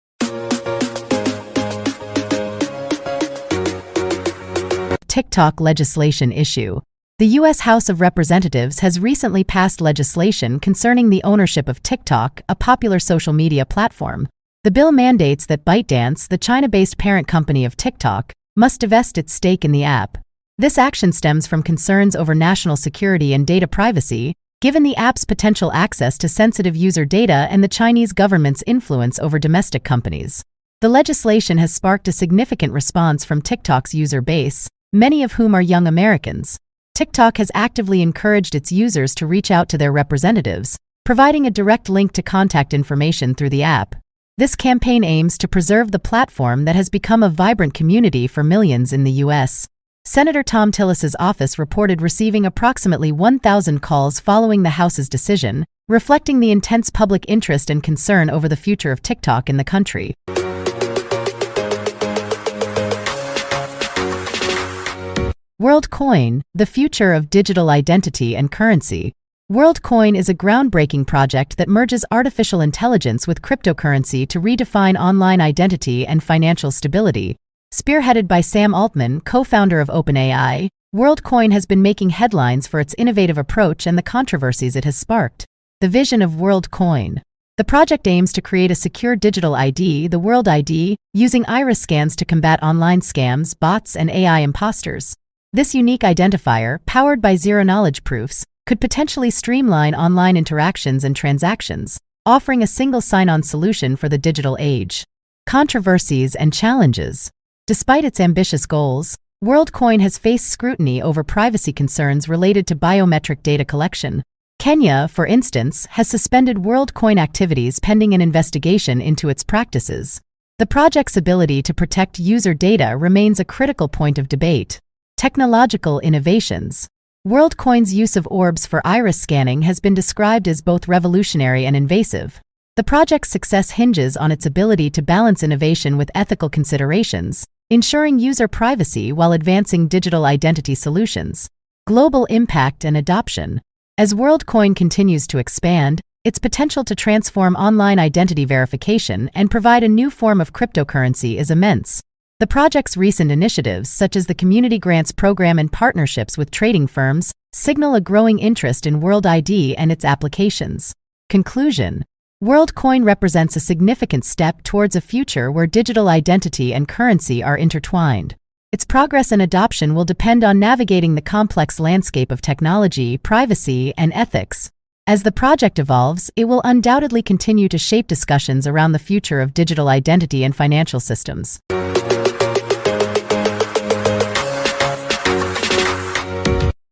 TikTok legislation issue. The U.S. House of Representatives has recently passed legislation concerning the ownership of TikTok, a popular social media platform. The bill mandates that ByteDance, the China-based parent company of TikTok, must divest its stake in the app. This action stems from concerns over national security and data privacy, given the app's potential access to sensitive user data and the Chinese government's influence over domestic companies. The legislation has sparked a significant response from TikTok's user base, many of whom are young Americans. TikTok has actively encouraged its users to reach out to their representatives, providing a direct link to contact information through the app. This campaign aims to preserve the platform that has become a vibrant community for millions in the U.S. Senator Tom Tillis's office reported receiving approximately 1,000 calls following the House's decision, reflecting the intense public interest and concern over the future of TikTok in the country. WorldCoin, the future of digital identity and currency. WorldCoin is a groundbreaking project that merges artificial intelligence with cryptocurrency to redefine online identity and financial stability. Spearheaded by Sam Altman, co-founder of OpenAI, WorldCoin has been making headlines for its innovative approach and the controversies it has sparked. The vision of WorldCoin. The project aims to create a secure digital ID, the World ID, using iris scans to combat online scams, bots, and AI imposters. This unique identifier, powered by zero-knowledge proofs, could potentially streamline online interactions and transactions, offering a single sign-on solution for the digital age. Controversies and challenges. Despite its ambitious goals, WorldCoin has faced scrutiny over privacy concerns related to biometric data collection. Kenya, for instance, has suspended WorldCoin activities pending an investigation into its practices. The project's ability to protect user data remains a critical point of debate. Technological innovations. WorldCoin's use of orbs for iris scanning has been described as both revolutionary and invasive. The project's success hinges on its ability to balance innovation with ethical considerations, ensuring user privacy while advancing digital identity solutions. Global impact and adoption. As WorldCoin continues to expand, its potential to transform online identity verification and provide a new form of cryptocurrency is immense. The project's recent initiatives, such as the Community Grants Program and partnerships with trading firms, signal a growing interest in World ID and its applications. Conclusion. WorldCoin represents a significant step towards a future where digital identity and currency are intertwined. Its progress and adoption will depend on navigating the complex landscape of technology, privacy, and ethics. As the project evolves, it will undoubtedly continue to shape discussions around the future of digital identity and financial systems.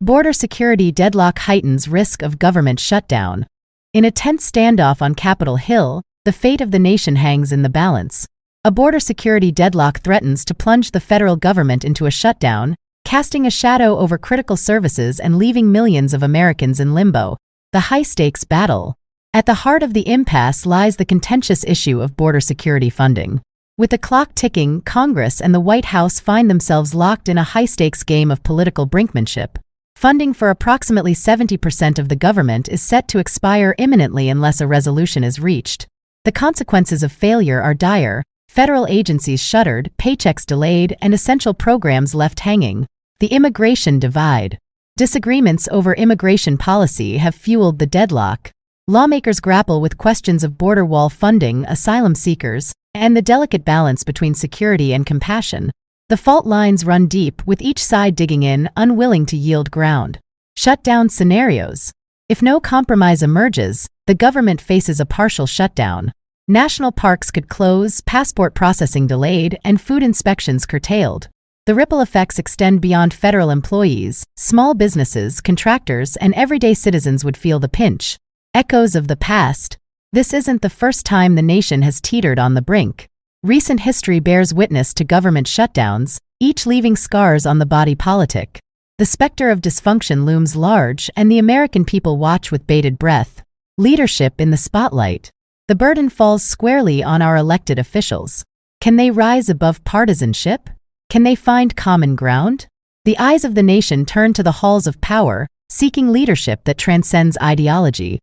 Border security deadlock heightens risk of government shutdown. In a tense standoff on Capitol Hill, the fate of the nation hangs in the balance. A border security deadlock threatens to plunge the federal government into a shutdown, casting a shadow over critical services and leaving millions of Americans in limbo. The high-stakes battle. At the heart of the impasse lies the contentious issue of border security funding. With the clock ticking, Congress and the White House find themselves locked in a high-stakes game of political brinkmanship. Funding for approximately 70% of the government is set to expire imminently unless a resolution is reached. The consequences of failure are dire. Federal agencies shuttered, paychecks delayed, and essential programs left hanging. The immigration divide. Disagreements over immigration policy have fueled the deadlock. Lawmakers grapple with questions of border wall funding, asylum seekers, and the delicate balance between security and compassion. The fault lines run deep, with each side digging in, unwilling to yield ground. Shutdown scenarios. If no compromise emerges, the government faces a partial shutdown. National parks could close, passport processing delayed, and food inspections curtailed. The ripple effects extend beyond federal employees. Small businesses, contractors, and everyday citizens would feel the pinch. Echoes of the past. This isn't the first time the nation has teetered on the brink. Recent history bears witness to government shutdowns, each leaving scars on the body politic. The specter of dysfunction looms large, and the American people watch with bated breath. Leadership in the spotlight. The burden falls squarely on our elected officials. Can they rise above partisanship? Can they find common ground? The eyes of the nation turn to the halls of power, seeking leadership that transcends ideology.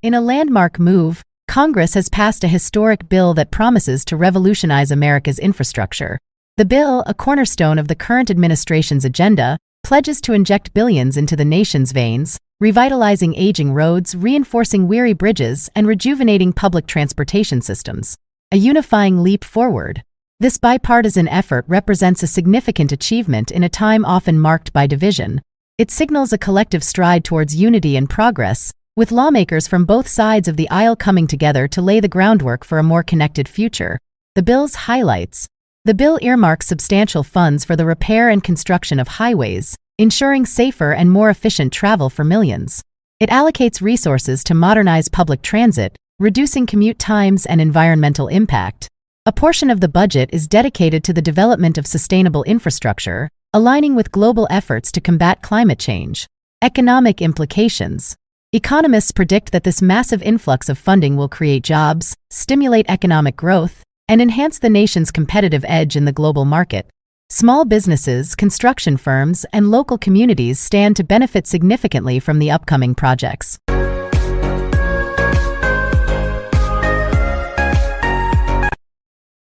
In a landmark move, Congress has passed a historic bill that promises to revolutionize America's infrastructure. The bill, a cornerstone of the current administration's agenda, pledges to inject billions into the nation's veins, revitalizing aging roads, reinforcing weary bridges, and rejuvenating public transportation systems. A unifying leap forward. This bipartisan effort represents a significant achievement in a time often marked by division. It signals a collective stride towards unity and progress, with lawmakers from both sides of the aisle coming together to lay the groundwork for a more connected future. The bill's highlights. The bill earmarks substantial funds for the repair and construction of highways, ensuring safer and more efficient travel for millions. It allocates resources to modernize public transit, reducing commute times and environmental impact. A portion of the budget is dedicated to the development of sustainable infrastructure, aligning with global efforts to combat climate change. Economic implications. Economists predict that this massive influx of funding will create jobs, stimulate economic growth, and enhance the nation's competitive edge in the global market. Small businesses, construction firms, and local communities stand to benefit significantly from the upcoming projects.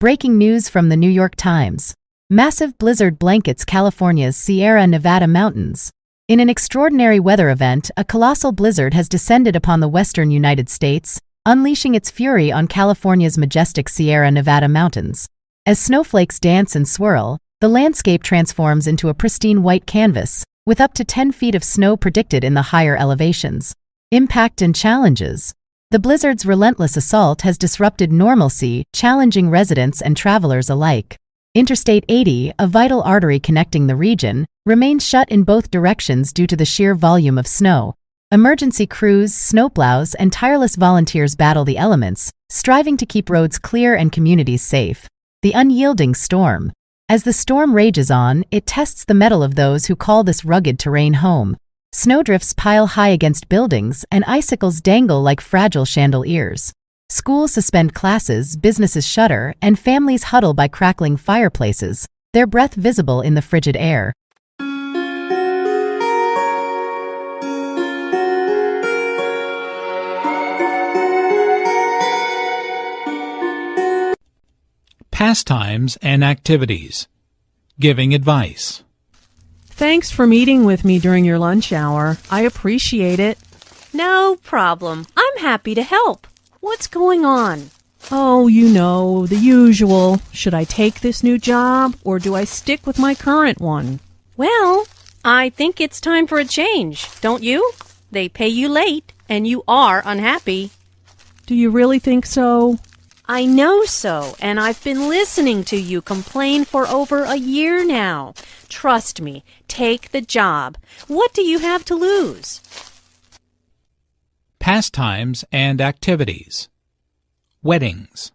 Breaking news from the New York Times. Massive blizzard blankets California's Sierra Nevada mountains. In an extraordinary weather event, a colossal blizzard has descended upon the western United States, unleashing its fury on California's majestic Sierra Nevada mountains. As snowflakes dance and swirl, the landscape transforms into a pristine white canvas, with up to 10 feet of snow predicted in the higher elevations. Impact and challenges. The blizzard's relentless assault has disrupted normalcy, challenging residents and travelers alike. Interstate 80, a vital artery connecting the region, remains shut in both directions due to the sheer volume of snow. Emergency crews, snowplows, and tireless volunteers battle the elements, striving to keep roads clear and communities safe. The unyielding storm. As the storm rages on, it tests the mettle of those who call this rugged terrain home. Snowdrifts pile high against buildings, and icicles dangle like fragile chandeliers. Schools suspend classes, businesses shutter, and families huddle by crackling fireplaces, their breath visible in the frigid air. Pastimes and activities. Giving advice. Thanks for meeting with me during your lunch hour. I appreciate it. No problem. I'm happy to help. What's going on? Oh, you know, the usual. Should I take this new job or do I stick with my current one? Well, I think it's time for a change, don't you? They pay you late and you are unhappy. Do you really think so? I know so, and I've been listening to you complain for over a year now. Trust me, take the job. What do you have to lose? Pastimes and activities. Weddings.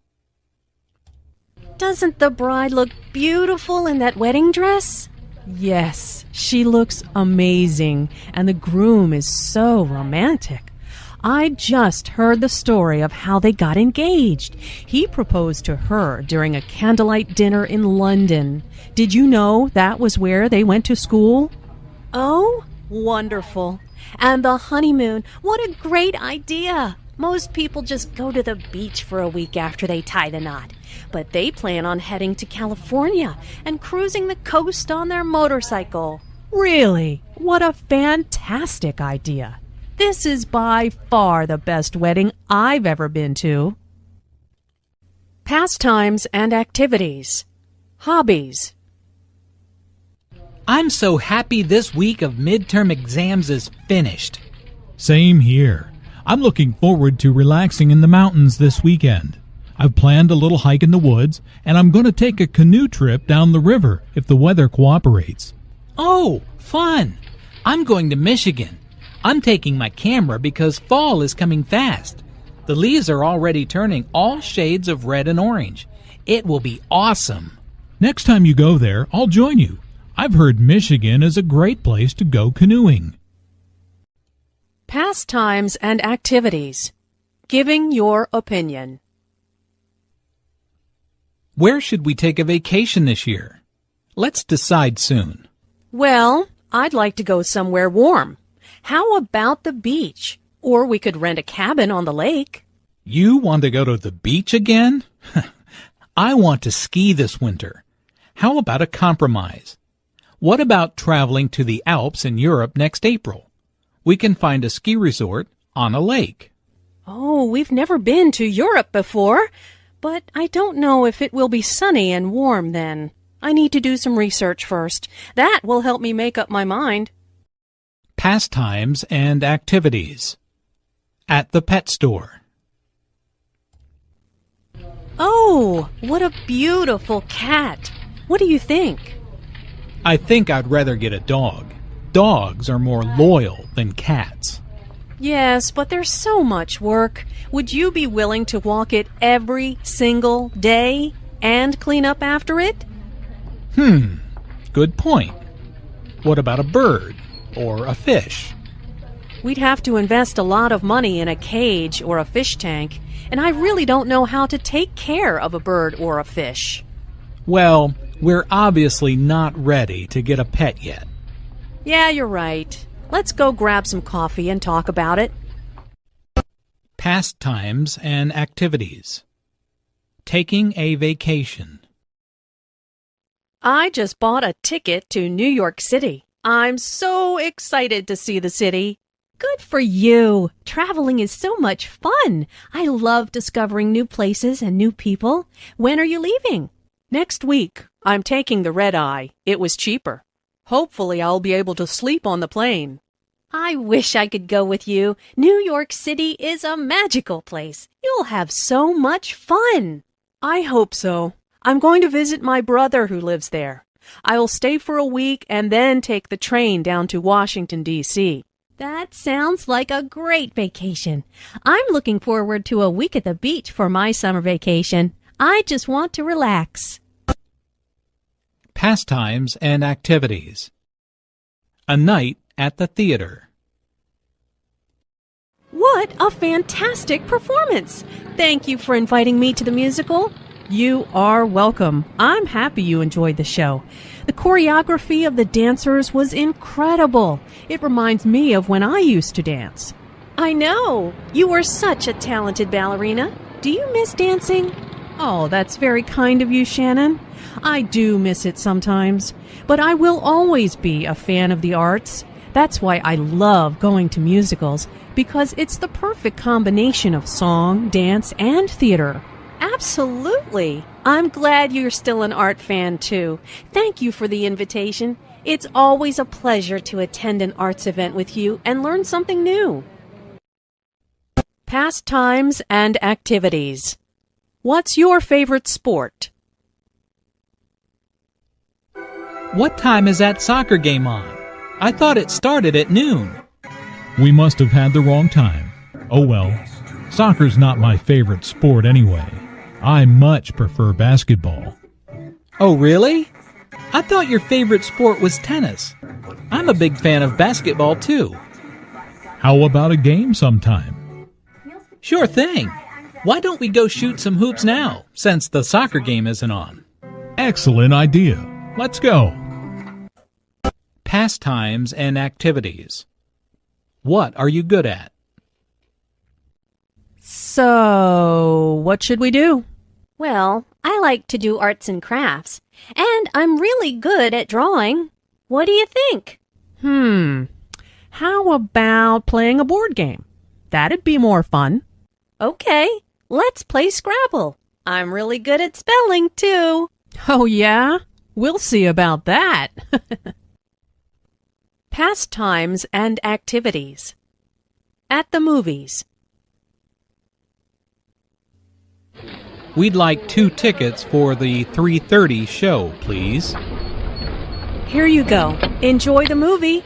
Doesn't the bride look beautiful in that wedding dress? Yes, she looks amazing, and the groom is so romantic. I just heard the story of how they got engaged. He proposed to her during a candlelight dinner in London. Did you know that was where they went to school? Oh, wonderful. And the honeymoon, what a great idea. Most people just go to the beach for a week after they tie the knot. But they plan on heading to California and cruising the coast on their motorcycle. Really? What a fantastic idea. This is by far the best wedding I've ever been to. Pastimes and activities. Hobbies. I'm so happy this week of midterm exams is finished. Same here. I'm looking forward to relaxing in the mountains this weekend. I've planned a little hike in the woods, and I'm going to take a canoe trip down the river if the weather cooperates. Oh, fun! I'm going to Michigan. I'm taking my camera because fall is coming fast. The leaves are already turning all shades of red and orange. It will be awesome. Next time you go there, I'll join you. I've heard Michigan is a great place to go canoeing. Pastimes and activities. Giving your opinion. Where should we take a vacation this year? Let's decide soon. Well, I'd like to go somewhere warm. How about the beach? Or we could rent a cabin on the lake. You want to go to the beach again? I want to ski this winter. How about a compromise? What about traveling to the Alps in Europe next April? We can find a ski resort on a lake. Oh, we've never been to Europe before, but I don't know if it will be sunny and warm then. I need to do some research first. That will help me make up my mind. Pastimes and activities. At the pet store. Oh, what a beautiful cat. What do you think? I think I'd rather get a dog. Dogs are more loyal than cats. Yes, but there's so much work. Would you be willing to walk it every single day and clean up after it? Good point. What about a bird or a fish? We'd have to invest a lot of money in a cage or a fish tank, and I really don't know how to take care of a bird or a fish. Well, we're obviously not ready to get a pet yet. Yeah, you're right. Let's go grab some coffee and talk about it. Pastimes and activities. Taking a vacation. I just bought a ticket to New York City. I'm so excited to see the city. Good for you. Traveling is so much fun. I love discovering new places and new people. When are you leaving? Next week. I'm taking the red-eye. It was cheaper. Hopefully I'll be able to sleep on the plane. I wish I could go with you. New York City is a magical place. You'll have so much fun. I hope so. I'm going to visit my brother who lives there. I'll stay for a week and then take the train down to Washington, D.C. That sounds like a great vacation. I'm looking forward to a week at the beach for my summer vacation. I just want to relax. Pastimes and activities. A night at the theater. What a fantastic performance! Thank you for inviting me to the musical. You are welcome. I'm happy you enjoyed the show. The choreography of the dancers was incredible. It reminds me of when I used to dance. I know. You were such a talented ballerina. Do you miss dancing? Oh, that's very kind of you, Shannon. I do miss it sometimes, but I will always be a fan of the arts. That's why I love going to musicals, because it's the perfect combination of song, dance, and theater. Absolutely. I'm glad you're still an art fan, too. Thank you for the invitation. It's always a pleasure to attend an arts event with you and learn something new. Pastimes and activities. What's your favorite sport? What time is that soccer game on? I thought it started at noon. We must have had the wrong time. Oh well, soccer's not my favorite sport anyway. I much prefer basketball. Oh, really? I thought your favorite sport was tennis. I'm a big fan of basketball, too. How about a game sometime? Sure thing. Why don't we go shoot some hoops now, since the soccer game isn't on? Excellent idea. Let's go. Pastimes and activities. What are you good at? So, what should we do? Well, I like to do arts and crafts, and I'm really good at drawing. What do you think? How about playing a board game? That'd be more fun. Okay, let's play Scrabble. I'm really good at spelling, too. Oh, yeah? We'll see about that. Pastimes and activities. At the movies. We'd like 2 tickets for the 3:30 show, please. Here you go. Enjoy the movie.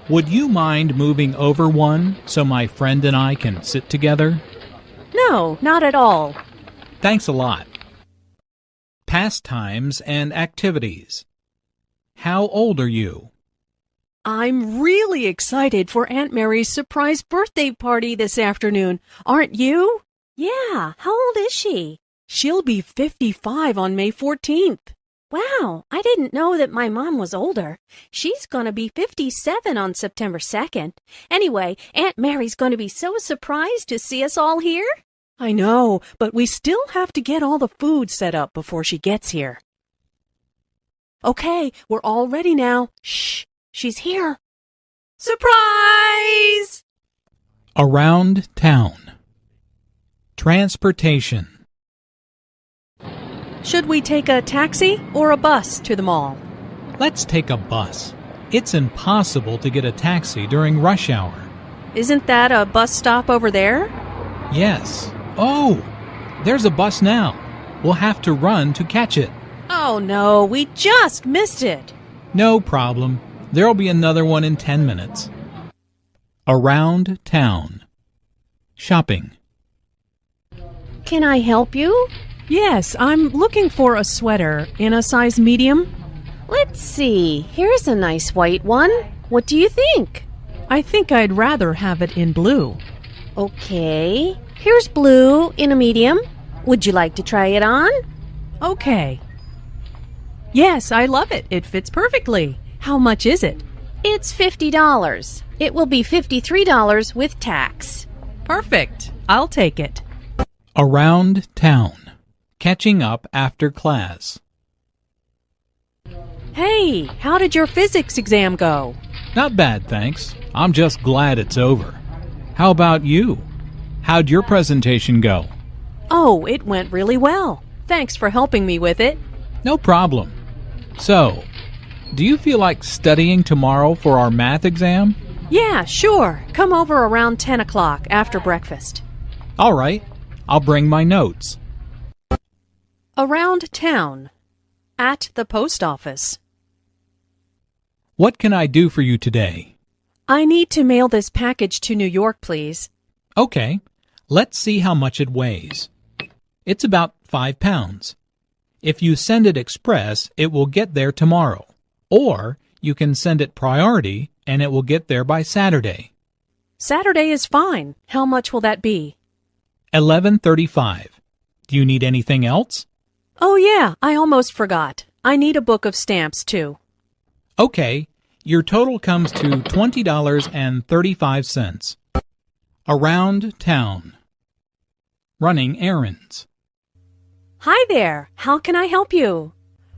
Would you mind moving over one so my friend and I can sit together? No, not at all. Thanks a lot. Pastimes and activities. How old are you? I'm really excited for Aunt Mary's surprise birthday party this afternoon. Aren't you? Yeah, how old is she? She'll be 55 on May 14th. Wow, I didn't know that my mom was older. She's going to be 57 on September 2nd. Anyway, Aunt Mary's going to be so surprised to see us all here. I know, but we still have to get all the food set up before she gets here. Okay, we're all ready now. Shh, she's here. Surprise! Around town. Transportation. Should we take a taxi or a bus to the mall? Let's take a bus. It's impossible to get a taxi during rush hour. Isn't that a bus stop over there? Yes. Oh, there's a bus now. We'll have to run to catch it. Oh no, we just missed it. No problem. There'll be another one in 10 minutes. Around town. Shopping. Can I help you? Yes, I'm looking for a sweater in a size medium. Let's see. Here's a nice white one. What do you think? I think I'd rather have it in blue. Okay. Here's blue in a medium. Would you like to try it on? Okay. Yes, I love it. It fits perfectly. How much is it? It's $50. It will be $53 with tax. Perfect. I'll take it. Around town. Catching up after class. Hey, how did your physics exam go? Not bad, thanks. I'm just glad it's over. How about you? How'd your presentation go? Oh, it went really well. Thanks for helping me with it. No problem. So, do you feel like studying tomorrow for our math exam? Yeah, sure. Come over around 10 o'clock after breakfast. All right. I'll bring my notes. Around town. At the post office. What can I do for you today? I need to mail this package to New York, please. Okay. Let's see how much it weighs. It's about 5 pounds. If you send it express, it will get there tomorrow. Or you can send it priority and it will get there by Saturday. Saturday is fine. How much will that be? $11.35. Do you need anything else? Oh, yeah, I almost forgot. I need a book of stamps, too. Okay, your total comes to $20.35. Around town. Running errands. Hi there. How can I help you?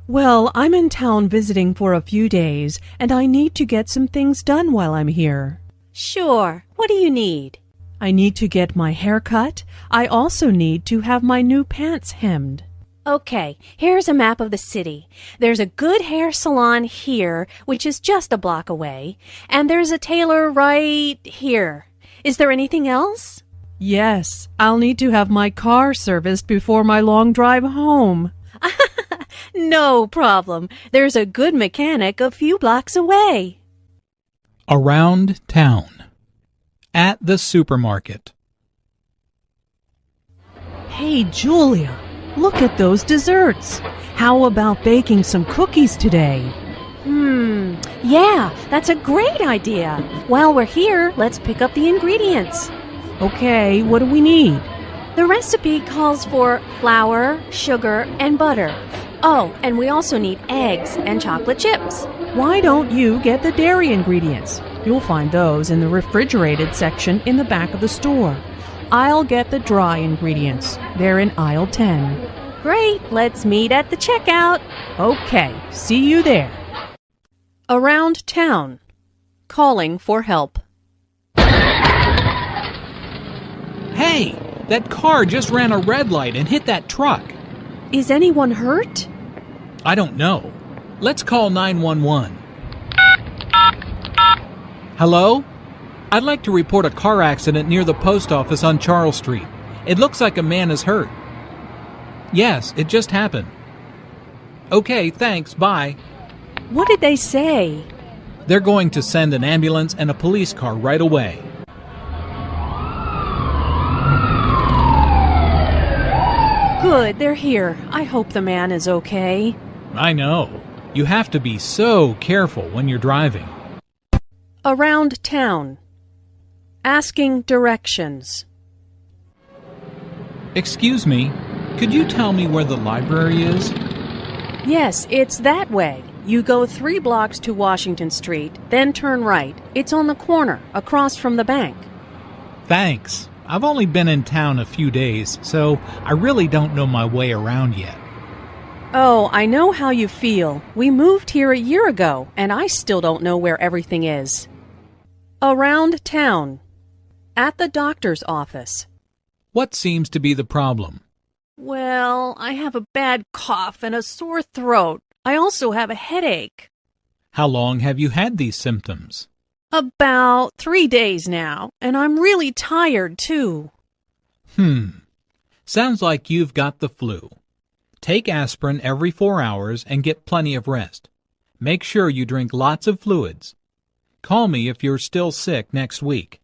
Well, I'm in town visiting for a few days, and I need to get some things done while I'm here. Sure. What do you need? I need to get my hair cut. I also need to have my new pants hemmed. Okay, here's a map of the city. There's a good hair salon here, which is just a block away, and there's a tailor right here. Is there anything else? Yes, I'll need to have my car serviced before my long drive home. No problem. There's a good mechanic a few blocks away. Around town. At the supermarket. Hey, Julia, look at those desserts. How about baking some cookies today? Yeah, that's a great idea. While we're here, let's pick up the ingredients. Okay, what do we need? The recipe calls for flour, sugar, and butter. Oh, and we also need eggs and chocolate chips. Why don't you get the dairy ingredients? You'll find those in the refrigerated section in the back of the store. I'll get the dry ingredients. They're in aisle 10. Great, let's meet at the checkout. Okay, see you there. Around town. Calling for help. Hey, that car just ran a red light and hit that truck. Is anyone hurt? I don't know. Let's call 911. Hello? I'd like to report a car accident near the post office on Charles Street. It looks like a man is hurt. Yes, it just happened. Okay, thanks, bye. What did they say? They're going to send an ambulance and a police car right away. Good, they're here. I hope the man is okay. I know. You have to be so careful when you're driving. Around town. Asking directions. Excuse me, could you tell me where the library is? Yes, it's that way. You go 3 blocks to Washington Street, then turn right. It's on the corner, across from the bank. Thanks. I've only been in town a few days, so I really don't know my way around yet. Oh, I know how you feel. We moved here a year ago, and I still don't know where everything is. Around town. At the doctor's office. What seems to be the problem? Well, I have a bad cough and a sore throat. I also have a headache. How long have you had these symptoms? About 3 days now, and I'm really tired, too. Sounds like you've got the flu. Take aspirin every 4 hours and get plenty of rest. Make sure you drink lots of fluids. Call me if you're still sick next week.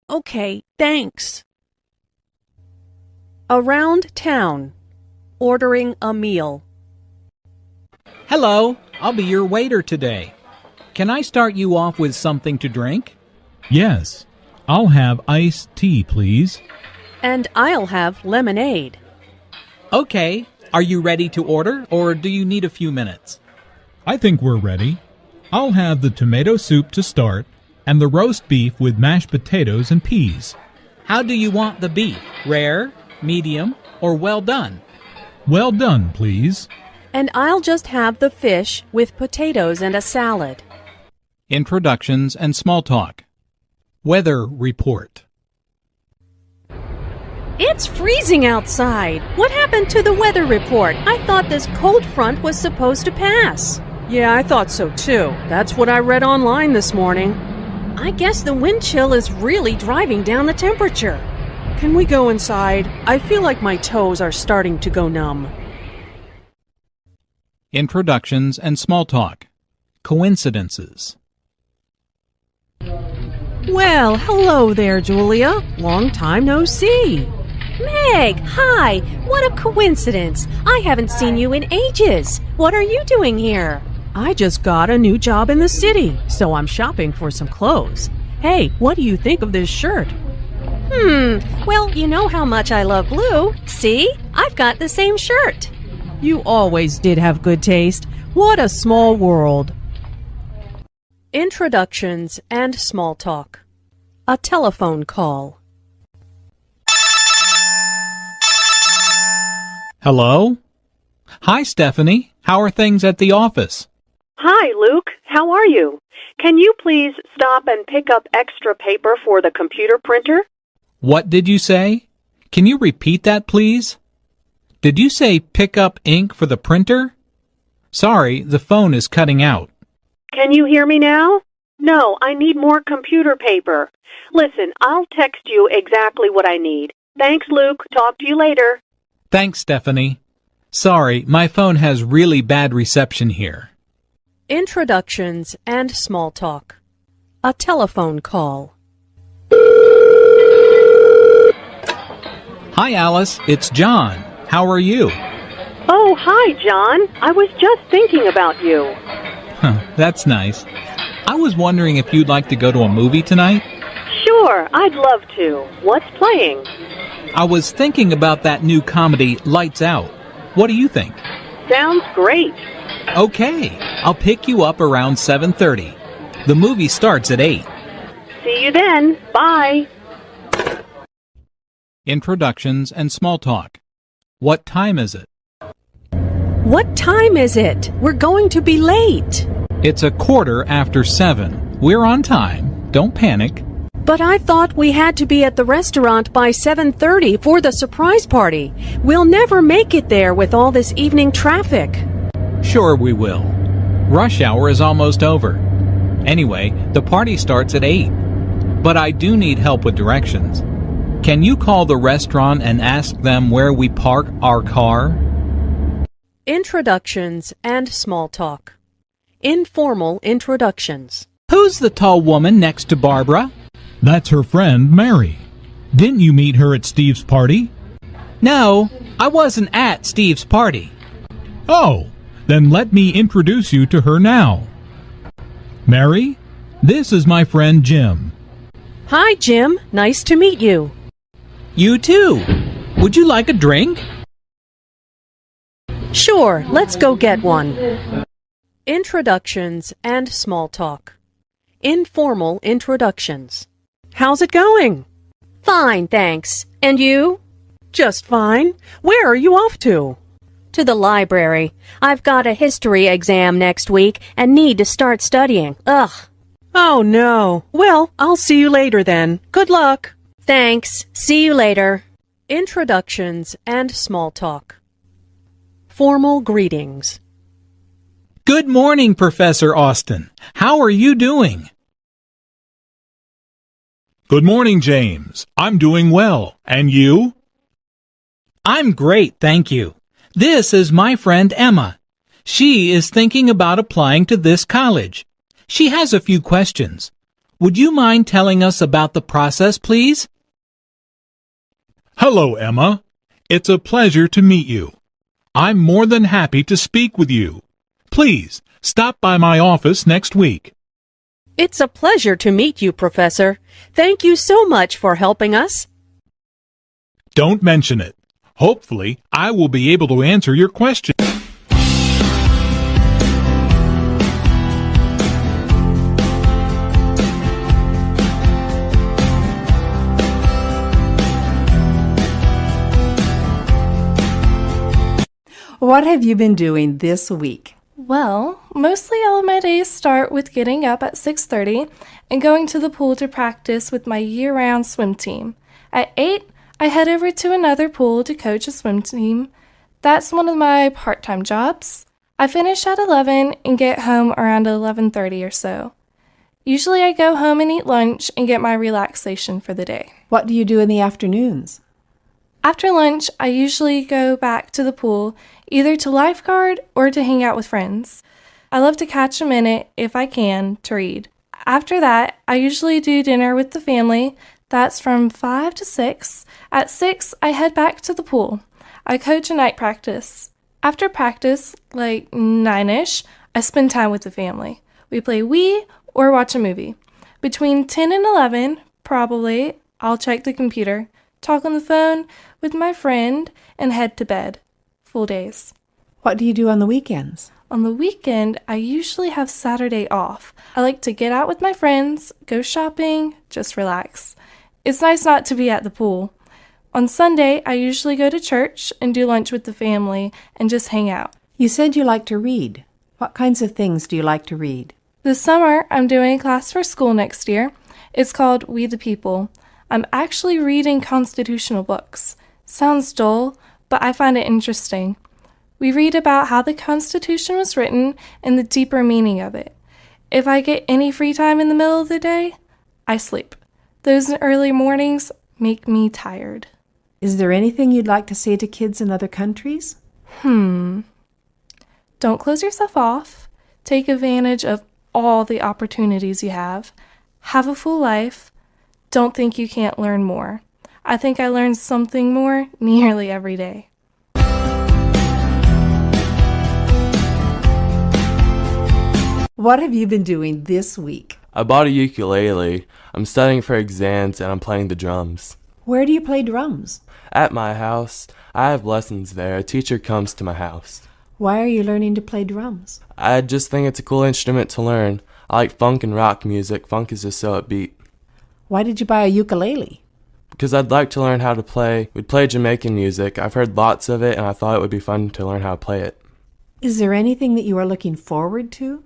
Okay, thanks. Around town. Ordering a meal. Hello, I'll be your waiter today. Can I start you off with something to drink? Yes. I'll have iced tea, please. And I'll have lemonade. Okay, are you ready to order, or do you need a few minutes? I think we're ready. I'll have the tomato soup to start, and the roast beef with mashed potatoes and peas. How do you want the beef? Rare, medium, or well done? Well done, please. And I'll just have the fish with potatoes and a salad. Introductions and small talk. Weather report. It's freezing outside. What happened to the weather report? I thought this cold front was supposed to pass. Yeah, I thought so too. That's what I read online this morning. I guess the wind chill is really driving down the temperature. Can we go inside? I feel like my toes are starting to go numb. Introductions and small talk. Coincidences. Well, hello there, Julia. Long time no see. Meg, hi. What a coincidence. I haven't seen you in ages. What are you doing here? I just got a new job in the city, so I'm shopping for some clothes. Hey, what do you think of this shirt? Well, you know how much I love blue. See? I've got the same shirt. You always did have good taste. What a small world. Introductions and small talk. A telephone call. Hello? Hi, Stephanie. How are things at the office? Hi, Luke. How are you? Can you please stop and pick up extra paper for the computer printer? What did you say? Can you repeat that, please? Did you say pick up ink for the printer? Sorry, the phone is cutting out. Can you hear me now? No, I need more computer paper. Listen, I'll text you exactly what I need. Thanks, Luke. Talk to you later. Thanks, Stephanie. Sorry, my phone has really bad reception here. Introductions and small talk. A telephone call. Hi, Alice. It's John. How are you? Oh, hi, John. I was just thinking about you. That's nice. I was wondering if you'd like to go to a movie tonight? Sure, I'd love to. What's playing? I was thinking about that new comedy, Lights Out. What do you think? Sounds great. Okay, I'll pick you up around 7:30. The movie starts at 8. See you then. Bye. Introductions and small talk. What time is it? What time is it? We're going to be late. It's 7:15. We're on time. Don't panic. But I thought we had to be at the restaurant by 7:30 for the surprise party. We'll never make it there with all this evening traffic. Sure we will. Rush hour is almost over. Anyway, the party starts at 8. But I do need help with directions. Can you call the restaurant and ask them where we park our car? Introductions and small talk. Informal introductions. Who's the tall woman next to Barbara? That's her friend, Mary. Didn't you meet her at Steve's party? No, I wasn't at Steve's party. Oh, then let me introduce you to her now. Mary, this is my friend Jim. Hi, Jim. Nice to meet you. You too. Would you like a drink? Sure, let's go get one. Introductions and small talk. Informal introductions. How's it going? Fine, thanks. And you? Just fine. Where are you off to? To the library. I've got a history exam next week and need to start studying. Ugh. Oh, no. Well, I'll see you later then. Good luck. Thanks. See you later. Introductions and small talk. Formal greetings. Good morning, Professor Austin. How are you doing? Good morning, James. I'm doing well. And you? I'm great, thank you. This is my friend Emma. She is thinking about applying to this college. She has a few questions. Would you mind telling us about the process, please? Hello, Emma. It's a pleasure to meet you. I'm more than happy to speak with you. Please, stop by my office next week. It's a pleasure to meet you, Professor. Thank you so much for helping us. Don't mention it. Hopefully, I will be able to answer your question. What have you been doing this week? Well, mostly all of my days start with getting up at 6:30 and going to the pool to practice with my year-round swim team. At 8, I head over to another pool to coach a swim team. That's one of my part-time jobs. I finish at 11 and get home around 11:30 or so. Usually I go home and eat lunch and get my relaxation for the day. What do you do in the afternoons? After lunch, I usually go back to the pool, either to lifeguard or to hang out with friends. I love to catch a minute, if I can, to read. After that, I usually do dinner with the family. That's from 5 to 6. At 6, I head back to the pool. I coach a night practice. After practice, like 9-ish, I spend time with the family. We play Wii or watch a movie. Between 10 and 11, probably, I'll check the computer, talk on the phone with my friend, and head to bed. Full days. What do you do on the weekends? On the weekend, I usually have Saturday off. I like to get out with my friends, go shopping, just relax. It's nice not to be at the pool. On Sunday, I usually go to church and do lunch with the family and just hang out. You said you like to read. What kinds of things do you like to read? This summer, I'm doing a class for school next year. It's called We the People. I'm actually reading constitutional books. Sounds dull, but I find it interesting. We read about how the Constitution was written and the deeper meaning of it. If I get any free time in the middle of the day, I sleep. Those early mornings make me tired. Is there anything you'd like to say to kids in other countries? Don't close yourself off. Take advantage of all the opportunities you have. Have a full life. Don't think you can't learn more. I think I learn something more nearly every day. What have you been doing this week? I bought a ukulele. I'm studying for exams and I'm playing the drums. Where do you play drums? At my house. I have lessons there. A teacher comes to my house. Why are you learning to play drums? I just think it's a cool instrument to learn. I like funk and rock music. Funk is just so upbeat. Why did you buy a ukulele? Because I'd like to learn how to play. We'd play Jamaican music. I've heard lots of it and I thought it would be fun to learn how to play it. Is there anything that you are looking forward to?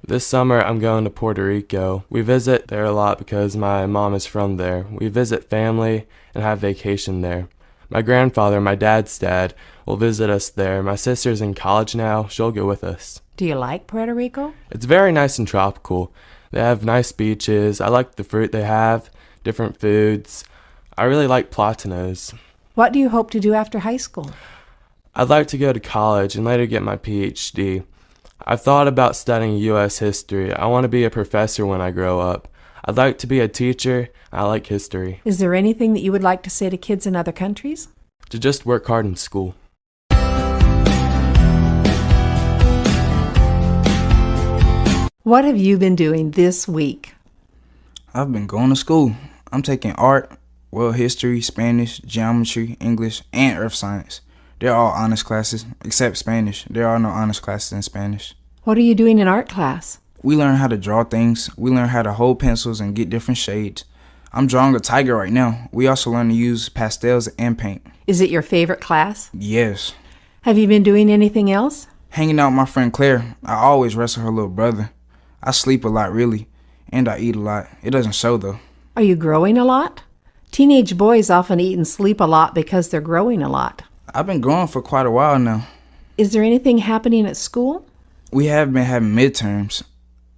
This summer I'm going to Puerto Rico. We visit there a lot because my mom is from there. We visit family and have vacation there. My grandfather, my dad's dad, will visit us there. My sister's in college now. She'll go with us. Do you like Puerto Rico? It's very nice and tropical. They have nice beaches. I like the fruit they have, different foods. I really like platanos. What do you hope to do after high school? I'd like to go to college and later get my PhD. I've thought about studying U.S. history. I want to be a professor when I grow up. I'd like to be a teacher. I like history. Is there anything that you would like to say to kids in other countries? To just work hard in school. What have you been doing this week? I've been going to school. I'm taking art, world history, Spanish, geometry, English, and earth science. They're all honors classes, except Spanish. There are no honors classes in Spanish. What are you doing in art class? We learn how to draw things. We learn how to hold pencils and get different shades. I'm drawing a tiger right now. We also learn to use pastels and paint. Is it your favorite class? Yes. Have you been doing anything else? Hanging out with my friend Claire. I always wrestle her little brother. I sleep a lot, really, and I eat a lot. It doesn't show, though. Are you growing a lot? Teenage boys often eat and sleep a lot because they're growing a lot. I've been growing for quite a while now. Is there anything happening at school? We have been having midterms.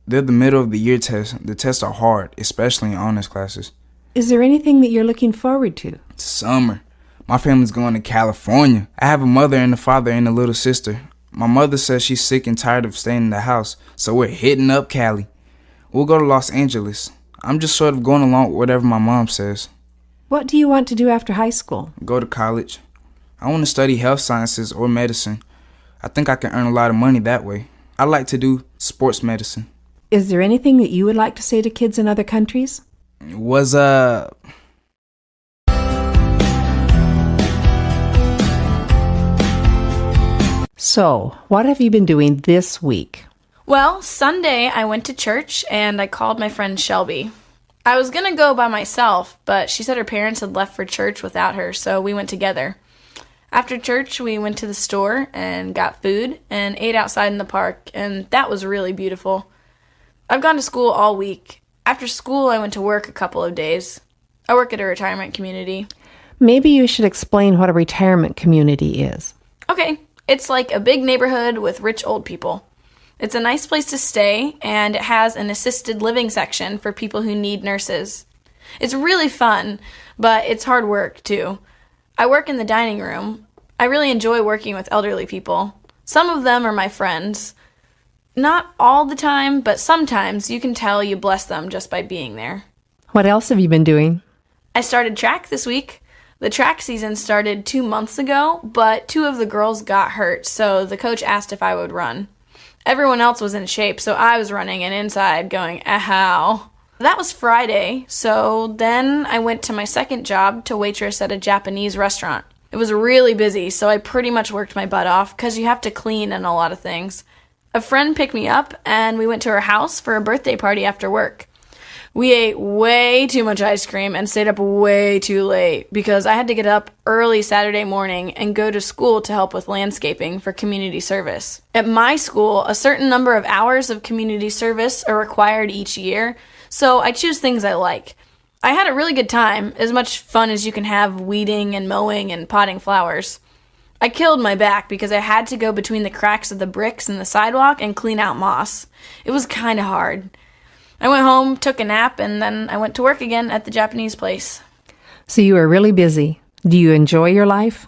They're the middle of the year tests. The tests are hard, especially in honors classes. Is there anything that you're looking forward to? Summer. My family's going to California. I have a mother and a father and a little sister. My mother says she's sick and tired of staying in the house, so we're hitting up Cali. We'll go to Los Angeles. I'm just sort of going along with whatever my mom says. What do you want to do after high school? Go to college. I want to study health sciences or medicine. I think I can earn a lot of money that way. I like to do sports medicine. Is there anything that you would like to say to kids in other countries? What's up? So, what have you been doing this week? Well, Sunday I went to church and I called my friend Shelby. I was going to go by myself, but she said her parents had left for church without her, so we went together. After church, we went to the store and got food and ate outside in the park, and that was really beautiful. I've gone to school all week. After school, I went to work a couple of days. I work at a retirement community. Maybe you should explain what a retirement community is. Okay, it's like a big neighborhood with rich old people. It's a nice place to stay, and it has an assisted living section for people who need nurses. It's really fun, but it's hard work, too. I work in the dining room. I really enjoy working with elderly people. Some of them are my friends. Not all the time, but sometimes you can tell you bless them just by being there. What else have you been doing? I started track this week. The track season started 2 months ago, but 2 of the girls got hurt, so the coach asked if I would run. Everyone else was in shape, so I was running and inside going, ow. That was Friday, so then I went to my second job to waitress at a Japanese restaurant. It was really busy, so I pretty much worked my butt off because you have to clean and a lot of things. A friend picked me up, and we went to her house for a birthday party after work. We ate way too much ice cream and stayed up way too late because I had to get up early Saturday morning and go to school to help with landscaping for community service. At my school, a certain number of hours of community service are required each year, so I choose things I like. I had a really good time, as much fun as you can have weeding and mowing and potting flowers. I killed my back because I had to go between the cracks of the bricks in the sidewalk and clean out moss. It was kind of hard. I went home, took a nap, and then I went to work again at the Japanese place. So you are really busy. Do you enjoy your life?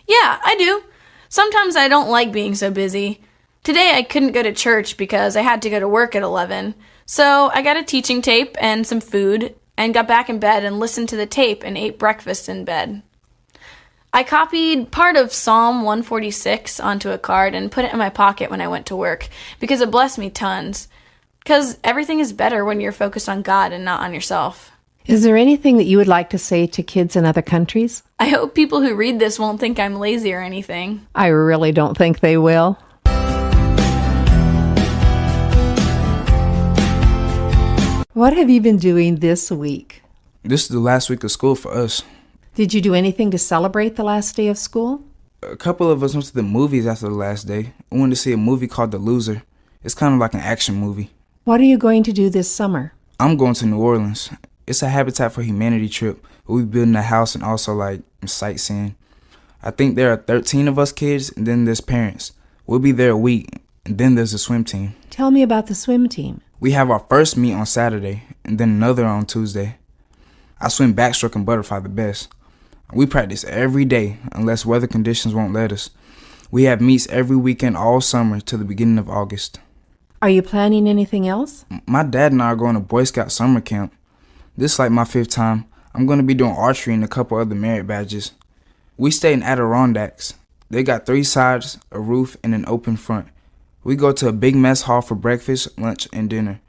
Yeah, I do. Sometimes I don't like being so busy. Today I couldn't go to church because I had to go to work at 11. So I got a teaching tape and some food and got back in bed and listened to the tape and ate breakfast in bed. I copied part of Psalm 146 onto a card and put it in my pocket when I went to work because it blessed me tons. Because everything is better when you're focused on God and not on yourself. Is there anything that you would like to say to kids in other countries? I hope people who read this won't think I'm lazy or anything. I really don't think they will. What have you been doing this week? This is the last week of school for us. Did you do anything to celebrate the last day of school? A couple of us went to the movies after the last day. We went to see a movie called The Loser. It's kind of like an action movie. What are you going to do this summer? I'm going to New Orleans. It's a Habitat for Humanity trip. We'll be building a house and also sightseeing. I think there are 13 of us kids and then there's parents. We'll be there a week and then there's a swim team. Tell me about the swim team. We have our first meet on Saturday and then another on Tuesday. I swim backstroke and butterfly the best. We practice every day unless weather conditions won't let us. We have meets every weekend all summer till the beginning of August. Are you planning anything else? My dad and I are going to Boy Scout summer camp. This is like my 5th time. I'm going to be doing archery and a couple other merit badges. We stay in Adirondacks. They got 3 sides, a roof, and an open front. We go to a big mess hall for breakfast, lunch, and dinner.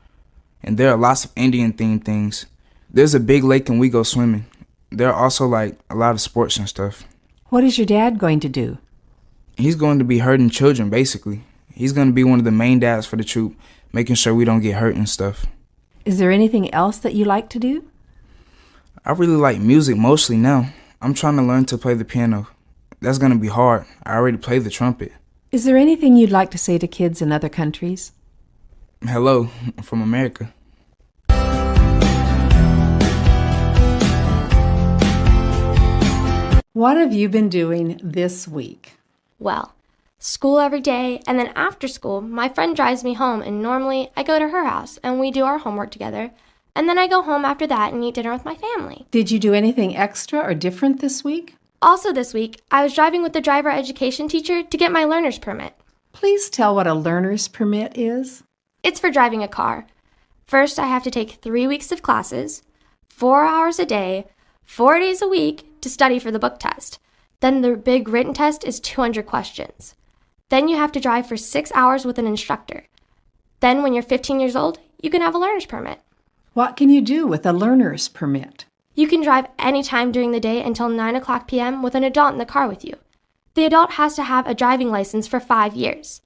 And there are lots of Indian-themed things. There's a big lake and we go swimming. There are also a lot of sports and stuff. What is your dad going to do? He's going to be herding children, basically. He's going to be one of the main dads for the troop, making sure we don't get hurt and stuff. Is there anything else that you like to do? I really like music mostly now. I'm trying to learn to play the piano. That's going to be hard. I already play the trumpet. Is there anything you'd like to say to kids in other countries? Hello, from America. What have you been doing this week? Well, school every day, and then after school, my friend drives me home, and normally I go to her house, and we do our homework together, and then I go home after that and eat dinner with my family. Did you do anything extra or different this week? Also this week, I was driving with the driver education teacher to get my learner's permit. Please tell what a learner's permit is. It's for driving a car. First, I have to take 3 weeks of classes, 4 hours a day, 4 days a week to study for the book test. Then the big written test is 200 questions. Then you have to drive for 6 hours with an instructor. Then when you're 15 years old, you can have a learner's permit. What can you do with a learner's permit? You can drive any time during the day until 9 o'clock p.m. with an adult in the car with you. The adult has to have a driving license for 5 years.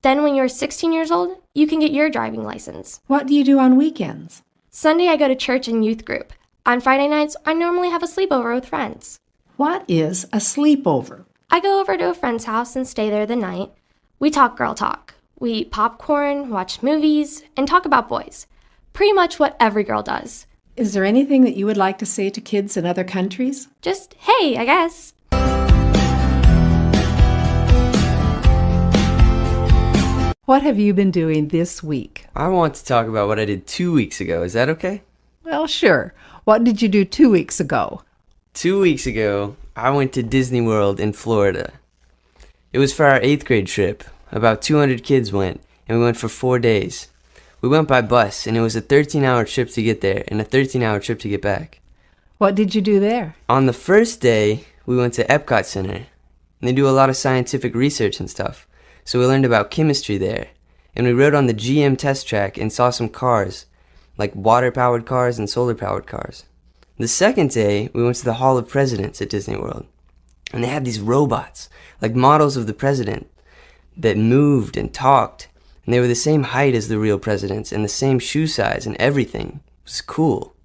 Then when you're 16 years old, you can get your driving license. What do you do on weekends? Sunday I go to church and youth group. On Friday nights, I normally have a sleepover with friends. What is a sleepover? I go over to a friend's house and stay there the night. We talk girl talk. We eat popcorn, watch movies, and talk about boys. Pretty much what every girl does. Is there anything that you would like to say to kids in other countries? Just, hey, I guess. What have you been doing this week? I want to talk about what I did 2 weeks ago. Is that okay? Well, sure. What did you do 2 weeks ago? 2 weeks ago, I went to Disney World in Florida. It was for our 8th grade trip. About 200 kids went, and we went for 4 days. We went by bus, and it was a 13-hour trip to get there and a 13-hour trip to get back. What did you do there? On the first day, we went to Epcot Center. And they do a lot of scientific research and stuff. So we learned about chemistry there. And we rode on the GM test track and saw some cars, like water-powered cars and solar-powered cars. The second day, we went to the Hall of Presidents at Disney World. And they had these robots, like models of the president, that moved and talked. And they were the same height as the real presidents and the same shoe size and everything. It was cool.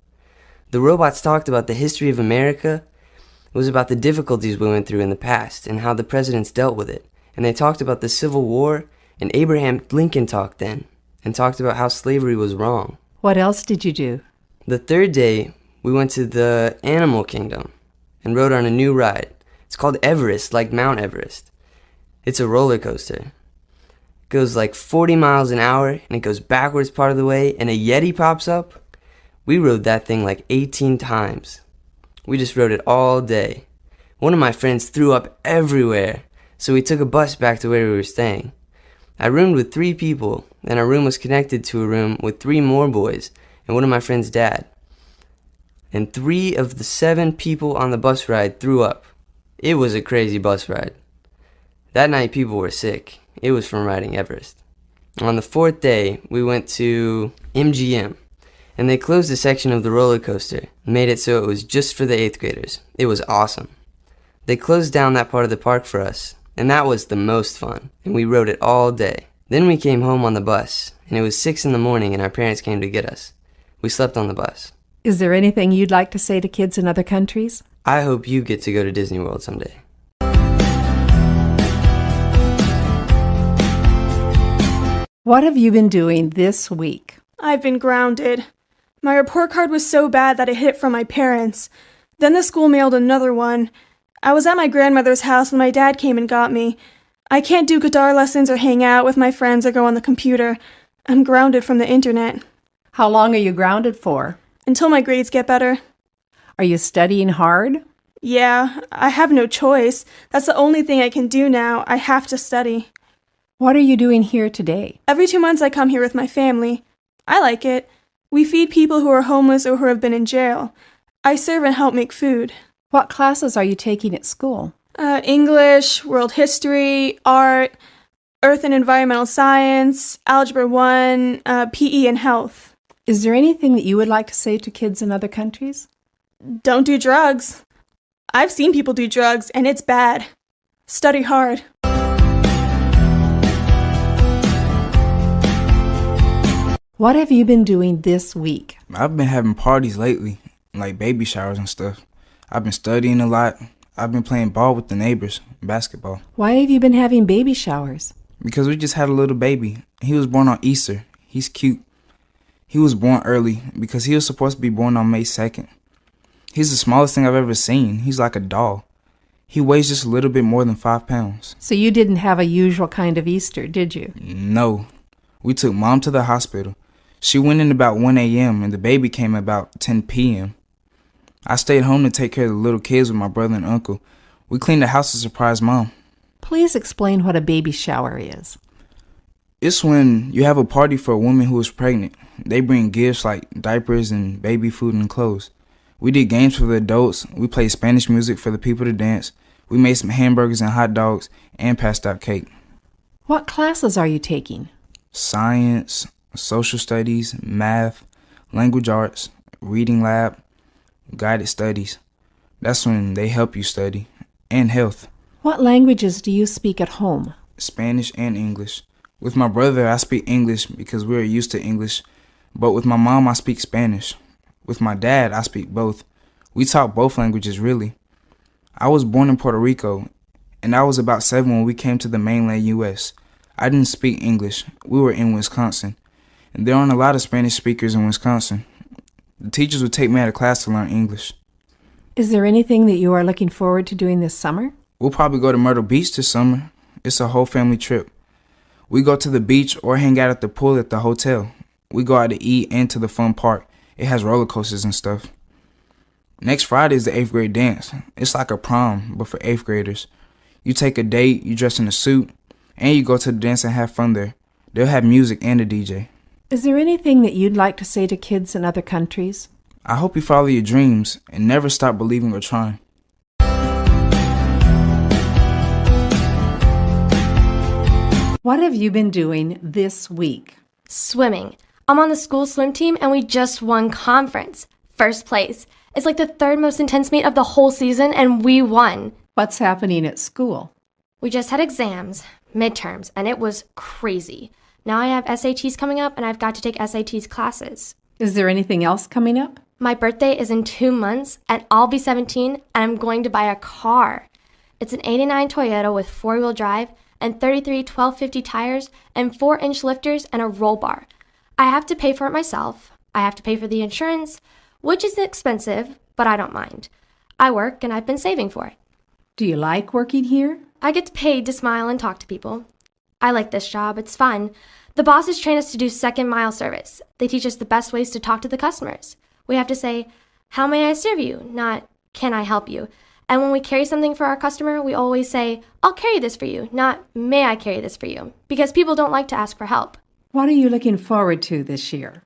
The robots talked about the history of America. It was about the difficulties we went through in the past and how the presidents dealt with it. And they talked about the Civil War, and Abraham Lincoln talked then, and talked about how slavery was wrong. What else did you do? The third day, we went to the animal kingdom and rode on a new ride. It's called Everest, like Mount Everest. It's a roller coaster. It goes like 40 miles an hour, and it goes backwards part of the way, and a Yeti pops up. We rode that thing like 18 times. We just rode it all day. One of my friends threw up everywhere, so we took a bus back to where we were staying. I roomed with 3 people, and our room was connected to a room with 3 more boys and one of my friend's dad. And 3 of the 7 people on the bus ride threw up. It was a crazy bus ride. That night people were sick. It was from riding Everest. On the 4th day, we went to MGM, and they closed a section of the roller coaster and made it so it was just for the 8th graders. It was awesome. They closed down that part of the park for us, and that was the most fun, and we rode it all day. Then we came home on the bus, and it was 6 in the morning, and our parents came to get us. We slept on the bus. Is there anything you'd like to say to kids in other countries? I hope you get to go to Disney World someday. What have you been doing this week? I've been grounded. My report card was so bad that I hid it from my parents. Then the school mailed another one. I was at my grandmother's house when my dad came and got me. I can't do guitar lessons or hang out with my friends or go on the computer. I'm grounded from the internet. How long are you grounded for? Until my grades get better. Are you studying hard? Yeah, I have no choice. That's the only thing I can do now. I have to study. What are you doing here today? Every 2 months I come here with my family. I like it. We feed people who are homeless or who have been in jail. I serve and help make food. What classes are you taking at school? English, world history, art, earth and environmental science, algebra 1, PE and health. Is there anything that you would like to say to kids in other countries? Don't do drugs. I've seen people do drugs, and it's bad. Study hard. What have you been doing this week? I've been having parties lately, like baby showers and stuff. I've been studying a lot. I've been playing ball with the neighbors, basketball. Why have you been having baby showers? Because we just had a little baby. He was born on Easter. He's cute. He was born early because he was supposed to be born on May 2nd. He's the smallest thing I've ever seen. He's like a doll. He weighs just a little bit more than 5 pounds. So you didn't have a usual kind of Easter, did you? No. We took Mom to the hospital. She went in about 1 a.m. and the baby came about 10 p.m. I stayed home to take care of the little kids with my brother and uncle. We cleaned the house to surprise Mom. Please explain what a baby shower is. It's when you have a party for a woman who is pregnant. They bring gifts like diapers and baby food and clothes. We did games for the adults. We played Spanish music for the people to dance. We made some hamburgers and hot dogs and passed out cake. What classes are you taking? Science, social studies, math, language arts, reading lab, guided studies. That's when they help you study. And health. What languages do you speak at home? Spanish and English. With my brother, I speak English because we're used to English. But with my mom, I speak Spanish. With my dad, I speak both. We talk both languages, really. I was born in Puerto Rico, and I was about 7 when we came to the mainland U.S. I didn't speak English. We were in Wisconsin, and there aren't a lot of Spanish speakers in Wisconsin. The teachers would take me out of class to learn English. Is there anything that you are looking forward to doing this summer? We'll probably go to Myrtle Beach this summer. It's a whole family trip. We go to the beach or hang out at the pool at the hotel. We go out to eat and to the fun park. It has roller coasters and stuff. Next Friday is the 8th grade dance. It's like a prom, but for 8th graders. You take a date, you dress in a suit, and you go to the dance and have fun there. They'll have music and a DJ. Is there anything that you'd like to say to kids in other countries? I hope you follow your dreams and never stop believing or trying. What have you been doing this week? Swimming. I'm on the school swim team and we just won conference. First place. It's like the 3rd most intense meet of the whole season and we won. What's happening at school? We just had exams, midterms, and it was crazy. Now I have SATs coming up and I've got to take SATs classes. Is there anything else coming up? My birthday is in 2 months and I'll be 17 and I'm going to buy a car. It's an 89 Toyota with 4-wheel drive and 33 1250 tires and 4-inch lifters and a roll bar. I have to pay for it myself. I have to pay for the insurance, which is expensive, but I don't mind. I work and I've been saving for it. Do you like working here? I get paid to smile and talk to people. I like this job. It's fun. The bosses train us to do second mile service. They teach us the best ways to talk to the customers. We have to say, "How may I serve you?" not, "Can I help you?" And when we carry something for our customer, we always say, "I'll carry this for you," not, "May I carry this for you?" because people don't like to ask for help. What are you looking forward to this year?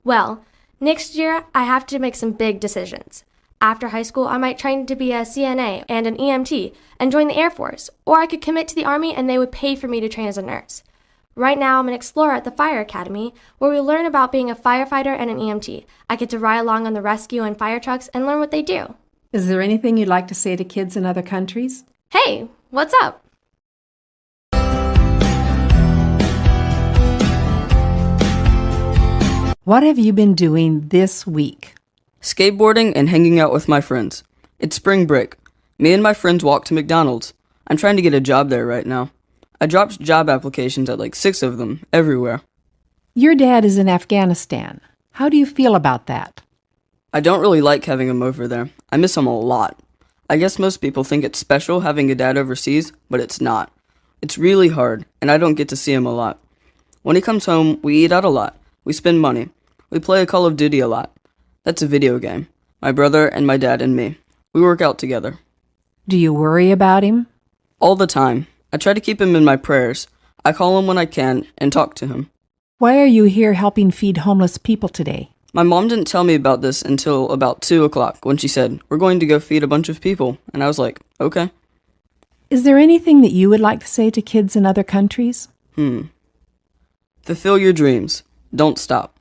Well, next year I have to make some big decisions. After high school, I might train to be a CNA and an EMT and join the Air Force, or I could commit to the Army and they would pay for me to train as a nurse. Right now, I'm an explorer at the Fire Academy, where we learn about being a firefighter and an EMT. I get to ride along on the rescue and fire trucks and learn what they do. Is there anything you'd like to say to kids in other countries? Hey, what's up? What have you been doing this week? Skateboarding and hanging out with my friends. It's spring break. Me and my friends walk to McDonald's. I'm trying to get a job there right now. I dropped job applications at like 6 of them, everywhere. Your dad is in Afghanistan. How do you feel about that? I don't really like having him over there. I miss him a lot. I guess most people think it's special having a dad overseas, but it's not. It's really hard, and I don't get to see him a lot. When he comes home, we eat out a lot. We spend money. We play Call of Duty a lot. That's a video game. My brother and my dad and me. We work out together. Do you worry about him? All the time. I try to keep him in my prayers. I call him when I can and talk to him. Why are you here helping feed homeless people today? My mom didn't tell me about this until about 2 o'clock when she said, "We're going to go feed a bunch of people." And I was like, okay. Is there anything that you would like to say to kids in other countries? Fulfill your dreams. Don't stop.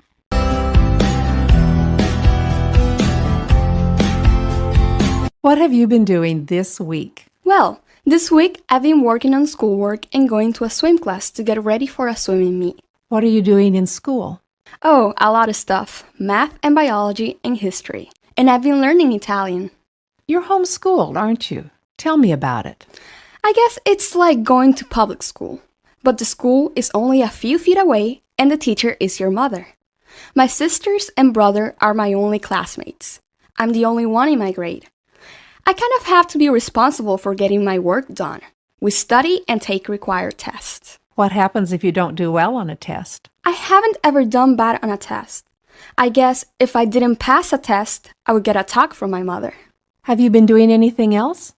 What have you been doing this week? Well, this week I've been working on schoolwork and going to a swim class to get ready for a swimming meet. What are you doing in school? Oh, a lot of stuff. Math and biology and history. And I've been learning Italian. You're homeschooled, aren't you? Tell me about it. I guess it's like going to public school. But the school is only a few feet away and the teacher is your mother. My sisters and brother are my only classmates. I'm the only one in my grade. I kind of have to be responsible for getting my work done. We study and take required tests. What happens if you don't do well on a test? I haven't ever done bad on a test. I guess if I didn't pass a test, I would get a talk from my mother. Have you been doing anything else?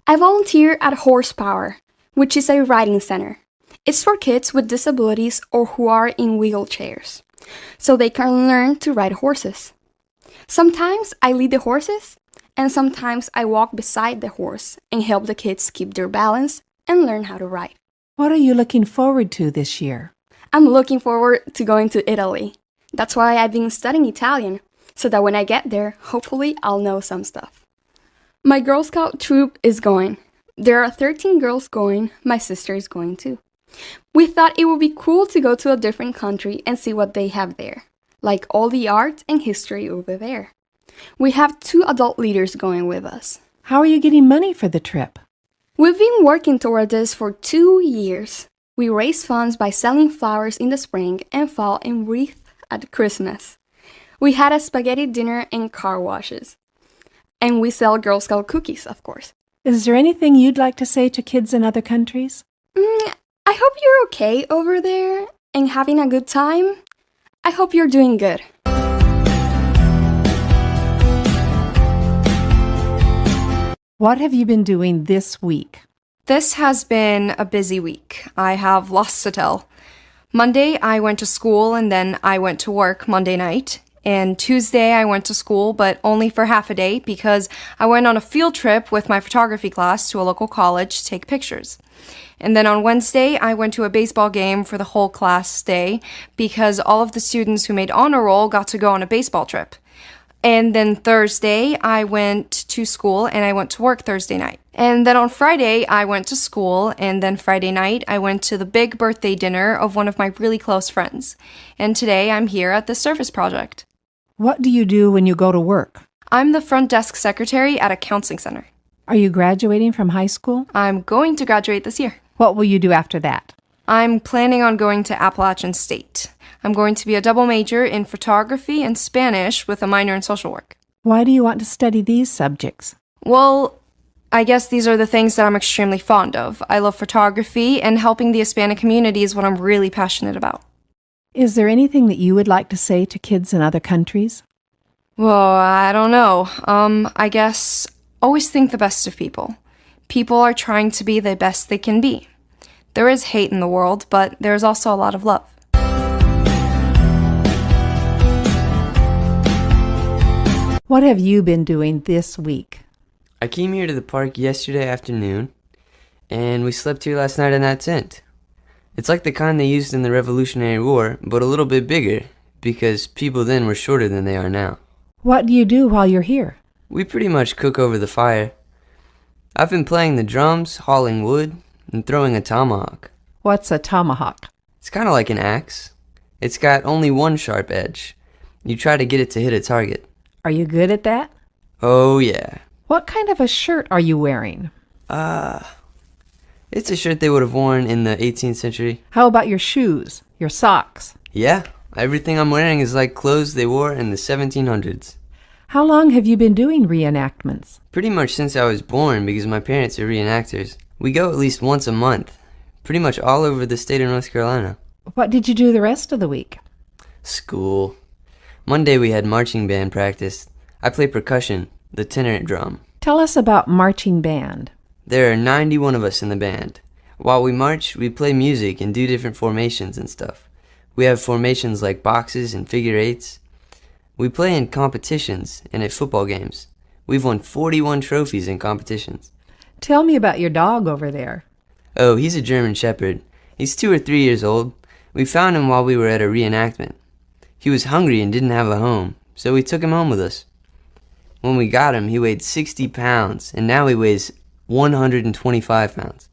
I volunteer at Horsepower, which is a riding center. It's for kids with disabilities or who are in wheelchairs, so they can learn to ride horses. Sometimes I lead the horses, and sometimes I walk beside the horse and help the kids keep their balance and learn how to ride. What are you looking forward to this year? I'm looking forward to going to Italy. That's why I've been studying Italian, so that when I get there, hopefully I'll know some stuff. My Girl Scout troop is going. There are 13 girls going. My sister is going too. We thought it would be cool to go to a different country and see what they have there, like all the art and history over there. We have 2 adult leaders going with us. How are you getting money for the trip? We've been working toward this for 2 years. We raise funds by selling flowers in the spring and fall and wreaths at Christmas. We had a spaghetti dinner and car washes. And we sell Girl Scout cookies, of course. Is there anything you'd like to say to kids in other countries? I hope you're okay over there and having a good time. I hope you're doing good. What have you been doing this week? This has been a busy week. I have lots to tell. Monday, I went to school and then I went to work Monday night. And Tuesday, I went to school, but only for half a day because I went on a field trip with my photography class to a local college to take pictures. And then on Wednesday, I went to a baseball game for the whole class day because all of the students who made honor roll got to go on a baseball trip. And then Thursday, I went to school and I went to work Thursday night. And then on Friday, I went to school, and then Friday night, I went to the big birthday dinner of one of my really close friends. And today, I'm here at the service project. What do you do when you go to work? I'm the front desk secretary at a counseling center. Are you graduating from high school? I'm going to graduate this year. What will you do after that? I'm planning on going to Appalachian State. I'm going to be a double major in photography and Spanish with a minor in social work. Why do you want to study these subjects? Well, I guess these are the things that I'm extremely fond of. I love photography, and helping the Hispanic community is what I'm really passionate about. Is there anything that you would like to say to kids in other countries? Well, I don't know. I guess always think the best of people. People are trying to be the best they can be. There is hate in the world, but there is also a lot of love. What have you been doing this week? I came here to the park yesterday afternoon, and we slept here last night in that tent. It's like the kind they used in the Revolutionary War, but a little bit bigger, because people then were shorter than they are now. What do you do while you're here? We pretty much cook over the fire. I've been playing the drums, hauling wood, and throwing a tomahawk. What's a tomahawk? It's kind of like an axe. It's got only one sharp edge. You try to get it to hit a target. Are you good at that? Oh, yeah. What kind of a shirt are you wearing? It's a shirt they would have worn in the 18th century. How about your shoes, your socks? Yeah, everything I'm wearing is like clothes they wore in the 1700s. How long have you been doing reenactments? Pretty much since I was born, because my parents are reenactors. We go at least once a month, pretty much all over the state of North Carolina. What did you do the rest of the week? School. Monday we had marching band practice. I play percussion, the tenor drum. Tell us about marching band. There are 91 of us in the band. While we march, we play music and do different formations and stuff. We have formations like boxes and figure eights. We play in competitions and at football games. We've won 41 trophies in competitions. Tell me about your dog over there. Oh, he's a German Shepherd. He's 2 or 3 years old. We found him while we were at a reenactment. He was hungry and didn't have a home, so we took him home with us. When we got him, he weighed 60 pounds, and now he weighs 125 pounds.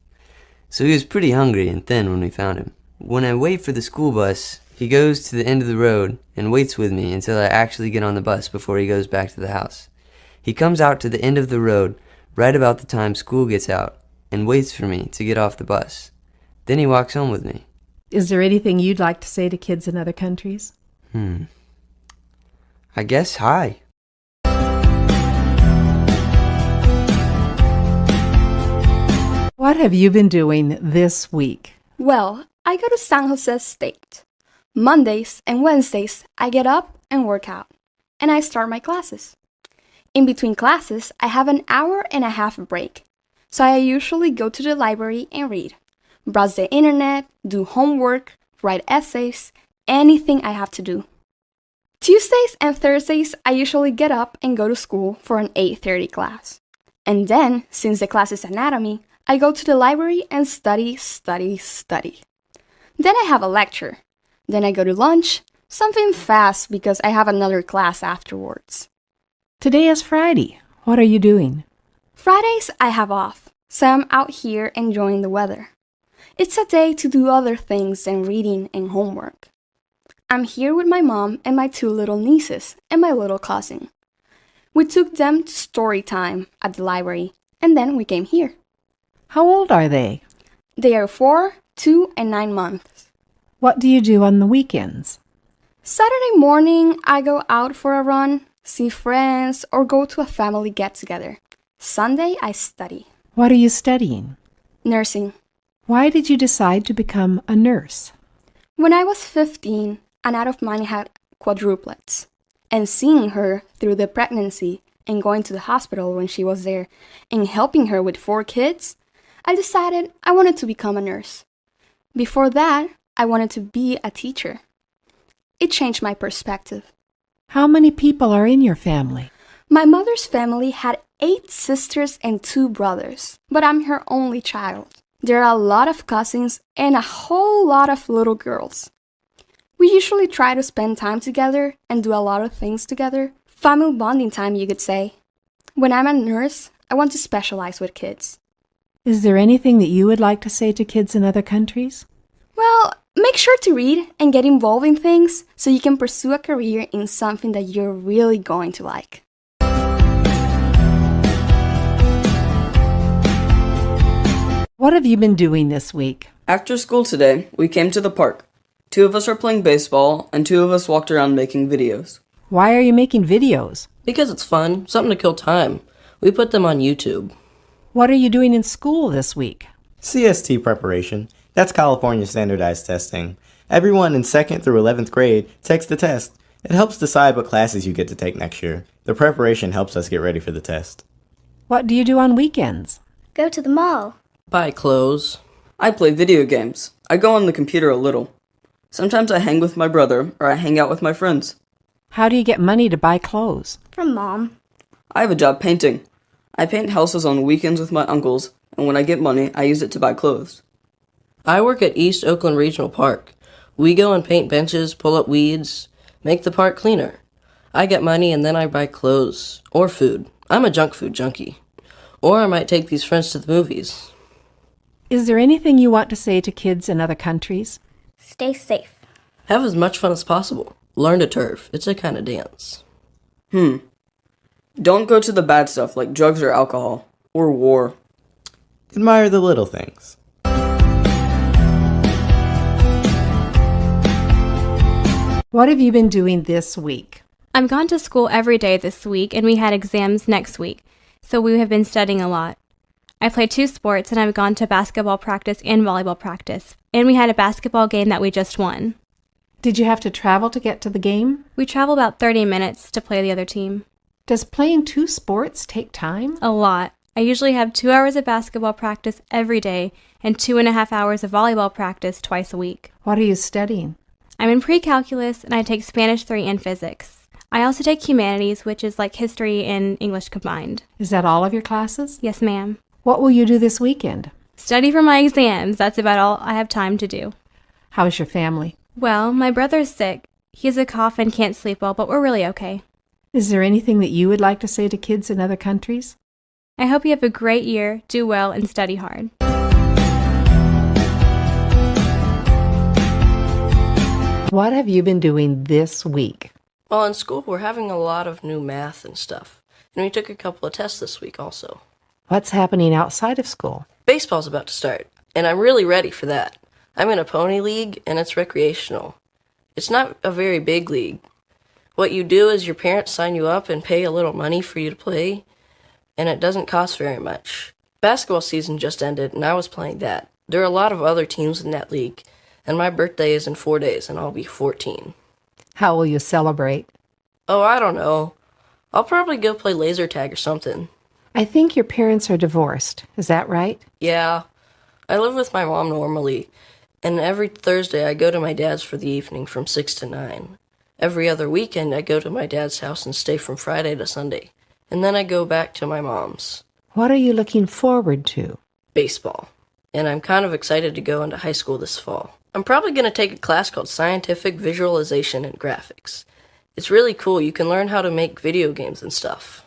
So he was pretty hungry and thin when we found him. When I wait for the school bus, he goes to the end of the road and waits with me until I actually get on the bus before he goes back to the house. He comes out to the end of the road right about the time school gets out and waits for me to get off the bus. Then he walks home with me. Is there anything you'd like to say to kids in other countries? I guess hi. What have you been doing this week? Well, I go to San Jose State. Mondays and Wednesdays, I get up and work out, and I start my classes. In between classes, I have an hour and a half break, so I usually go to the library and read, browse the internet, do homework, write essays, anything I have to do. Tuesdays and Thursdays, I usually get up and go to school for an 8:30 class. And then, since the class is anatomy, I go to the library and study. Then I have a lecture. Then I go to lunch, something fast because I have another class afterwards. Today is Friday. What are you doing? Fridays I have off, so I'm out here enjoying the weather. It's a day to do other things than reading and homework. I'm here with my mom and my 2 little nieces and my little cousin. We took them to story time at the library, and then we came here. How old are they? They are 4, 2, and 9 months. What do you do on the weekends? Saturday morning, I go out for a run, see friends, or go to a family get-together. Sunday, I study. What are you studying? Nursing. Why did you decide to become a nurse? When I was 15, an aunt of mine had quadruplets. And seeing her through the pregnancy and going to the hospital when she was there and helping her with 4 kids, I decided I wanted to become a nurse. Before that, I wanted to be a teacher. It changed my perspective. How many people are in your family? My mother's family had 8 sisters and 2 brothers, but I'm her only child. There are a lot of cousins and a whole lot of little girls. We usually try to spend time together and do a lot of things together. Family bonding time, you could say. When I'm a nurse, I want to specialize with kids. Is there anything that you would like to say to kids in other countries? Well, make sure to read and get involved in things so you can pursue a career in something that you're really going to like. What have you been doing this week? After school today, we came to the park. 2 of us are playing baseball, and 2 of us walked around making videos. Why are you making videos? Because it's fun, something to kill time. We put them on YouTube. What are you doing in school this week? CST preparation. That's California standardized testing. Everyone in 2nd through 11th grade takes the test. It helps decide what classes you get to take next year. The preparation helps us get ready for the test. What do you do on weekends? Go to the mall. Buy clothes. I play video games. I go on the computer a little. Sometimes I hang with my brother, or I hang out with my friends. How do you get money to buy clothes? From Mom. I have a job painting. I paint houses on weekends with my uncles, and when I get money, I use it to buy clothes. I work at East Oakland Regional Park. We go and paint benches, pull up weeds, make the park cleaner. I get money and then I buy clothes or food. I'm a junk food junkie. Or I might take these friends to the movies. Is there anything you want to say to kids in other countries? Stay safe. Have as much fun as possible. Learn to turf. It's a kind of dance. Don't go to the bad stuff like drugs or alcohol, or war. Admire the little things. What have you been doing this week? I'm gone to school every day this week, and we had exams next week, so we have been studying a lot. I play 2 sports, and I've gone to basketball practice and volleyball practice, and we had a basketball game that we just won. Did you have to travel to get to the game? We travel about 30 minutes to play the other team. Does playing 2 sports take time? A lot. I usually have 2 hours of basketball practice every day and 2.5 hours of volleyball practice twice a week. What are you studying? I'm in pre-calculus, and I take Spanish 3 and physics. I also take humanities, which is like history and English combined. Is that all of your classes? Yes, ma'am. What will you do this weekend? Study for my exams. That's about all I have time to do. How's your family? Well, my brother's sick. He has a cough and can't sleep well, but we're really okay. Is there anything that you would like to say to kids in other countries? I hope you have a great year, do well, and study hard. What have you been doing this week? Well, in school, we're having a lot of new math and stuff. And we took a couple of tests this week also. What's happening outside of school? Baseball's about to start, and I'm really ready for that. I'm in a pony league, and it's recreational. It's not a very big league. What you do is your parents sign you up and pay a little money for you to play, and it doesn't cost very much. Basketball season just ended, and I was playing that. There are a lot of other teams in that league, and my birthday is in 4 days, and I'll be 14. How will you celebrate? Oh, I don't know. I'll probably go play laser tag or something. I think your parents are divorced. Is that right? Yeah. I live with my mom normally, and every Thursday I go to my dad's for the evening from 6 to 9. Every other weekend I go to my dad's house and stay from Friday to Sunday, and then I go back to my mom's. What are you looking forward to? Baseball. And I'm kind of excited to go into high school this fall. I'm probably going to take a class called Scientific Visualization and Graphics. It's really cool. You can learn how to make video games and stuff.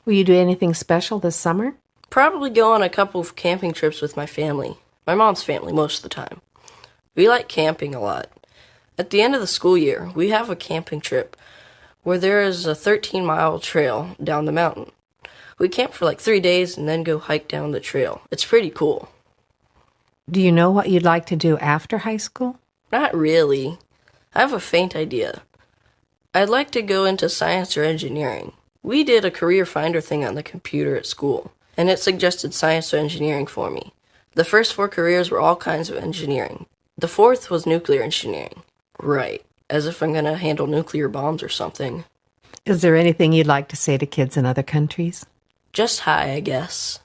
Will you do anything special this summer? Probably go on a couple of camping trips with my family. My mom's family most of the time. We like camping a lot. At the end of the school year, we have a camping trip where there is a 13-mile trail down the mountain. We camp for like 3 days and then go hike down the trail. It's pretty cool. Do you know what you'd like to do after high school? Not really. I have a faint idea. I'd like to go into science or engineering. We did a career finder thing on the computer at school, and it suggested science or engineering for me. The first 4 careers were all kinds of engineering. The 4th was nuclear engineering. Right, as if I'm going to handle nuclear bombs or something. Is there anything you'd like to say to kids in other countries? Just hi, I guess.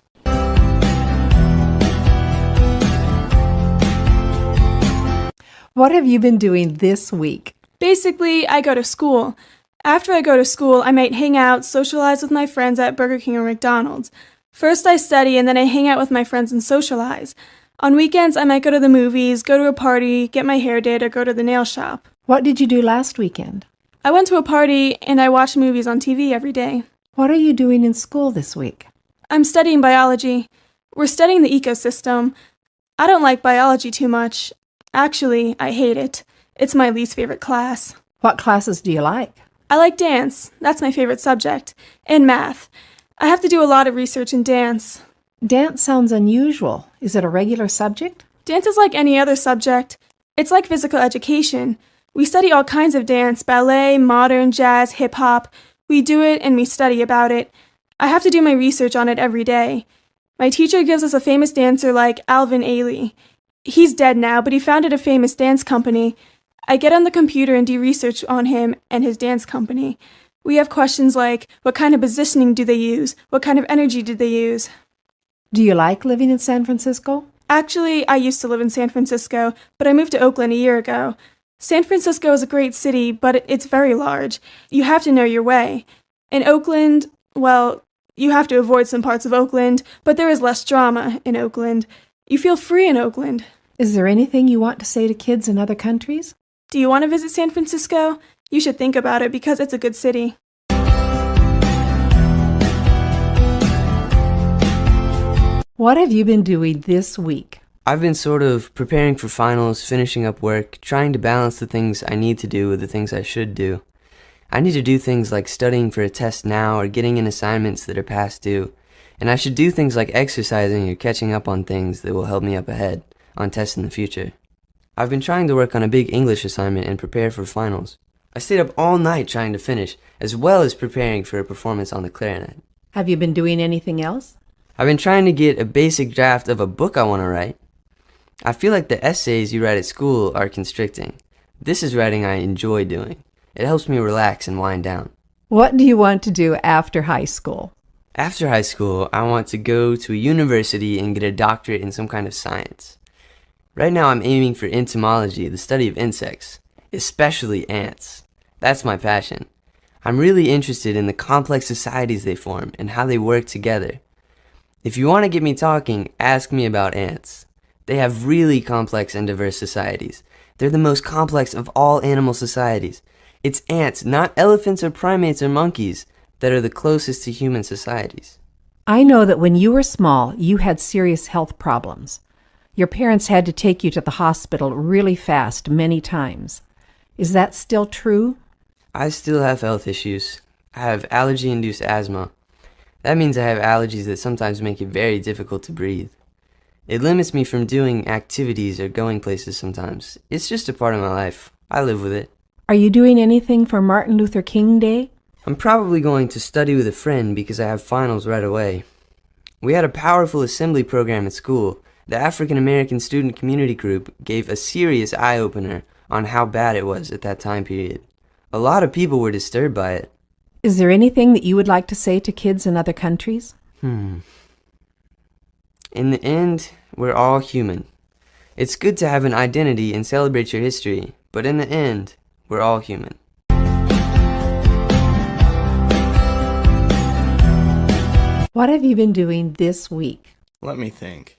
What have you been doing this week? Basically, I go to school. After I go to school, I might hang out, socialize with my friends at Burger King or McDonald's. First I study, and then I hang out with my friends and socialize. On weekends, I might go to the movies, go to a party, get my hair did, or go to the nail shop. What did you do last weekend? I went to a party, and I watched movies on TV every day. What are you doing in school this week? I'm studying biology. We're studying the ecosystem. I don't like biology too much. Actually, I hate it. It's my least favorite class. What classes do you like? I like dance. That's my favorite subject. And math. I have to do a lot of research in dance. Dance sounds unusual. Is it a regular subject? Dance is like any other subject. It's like physical education. We study all kinds of dance, ballet, modern, jazz, hip-hop. We do it and we study about it. I have to do my research on it every day. My teacher gives us a famous dancer like Alvin Ailey. He's dead now, but he founded a famous dance company. I get on the computer and do research on him and his dance company. We have questions like, what kind of positioning do they use? What kind of energy do they use? Do you like living in San Francisco? Actually, I used to live in San Francisco, but I moved to Oakland a year ago. San Francisco is a great city, but it's very large. You have to know your way. In Oakland, well, you have to avoid some parts of Oakland, but there is less drama in Oakland. You feel free in Oakland. Is there anything you want to say to kids in other countries? Do you want to visit San Francisco? You should think about it because it's a good city. What have you been doing this week? I've been sort of preparing for finals, finishing up work, trying to balance the things I need to do with the things I should do. I need to do things like studying for a test now or getting in assignments that are past due. And I should do things like exercising or catching up on things that will help me up ahead on tests in the future. I've been trying to work on a big English assignment and prepare for finals. I stayed up all night trying to finish, as well as preparing for a performance on the clarinet. Have you been doing anything else? I've been trying to get a basic draft of a book I want to write. I feel like the essays you write at school are constricting. This is writing I enjoy doing. It helps me relax and wind down. What do you want to do after high school? After high school, I want to go to a university and get a doctorate in some kind of science. Right now I'm aiming for entomology, the study of insects, especially ants. That's my passion. I'm really interested in the complex societies they form and how they work together. If you want to get me talking, ask me about ants. They have really complex and diverse societies. They're the most complex of all animal societies. It's ants, not elephants or primates or monkeys, that are the closest to human societies. I know that when you were small, you had serious health problems. Your parents had to take you to the hospital really fast many times. Is that still true? I still have health issues. I have allergy-induced asthma. That means I have allergies that sometimes make it very difficult to breathe. It limits me from doing activities or going places sometimes. It's just a part of my life. I live with it. Are you doing anything for Martin Luther King Day? I'm probably going to study with a friend because I have finals right away. We had a powerful assembly program at school. The African American Student Community Group gave a serious eye-opener on how bad it was at that time period. A lot of people were disturbed by it. Is there anything that you would like to say to kids in other countries? In the end, we're all human. It's good to have an identity and celebrate your history, but in the end, we're all human. What have you been doing this week? Let me think.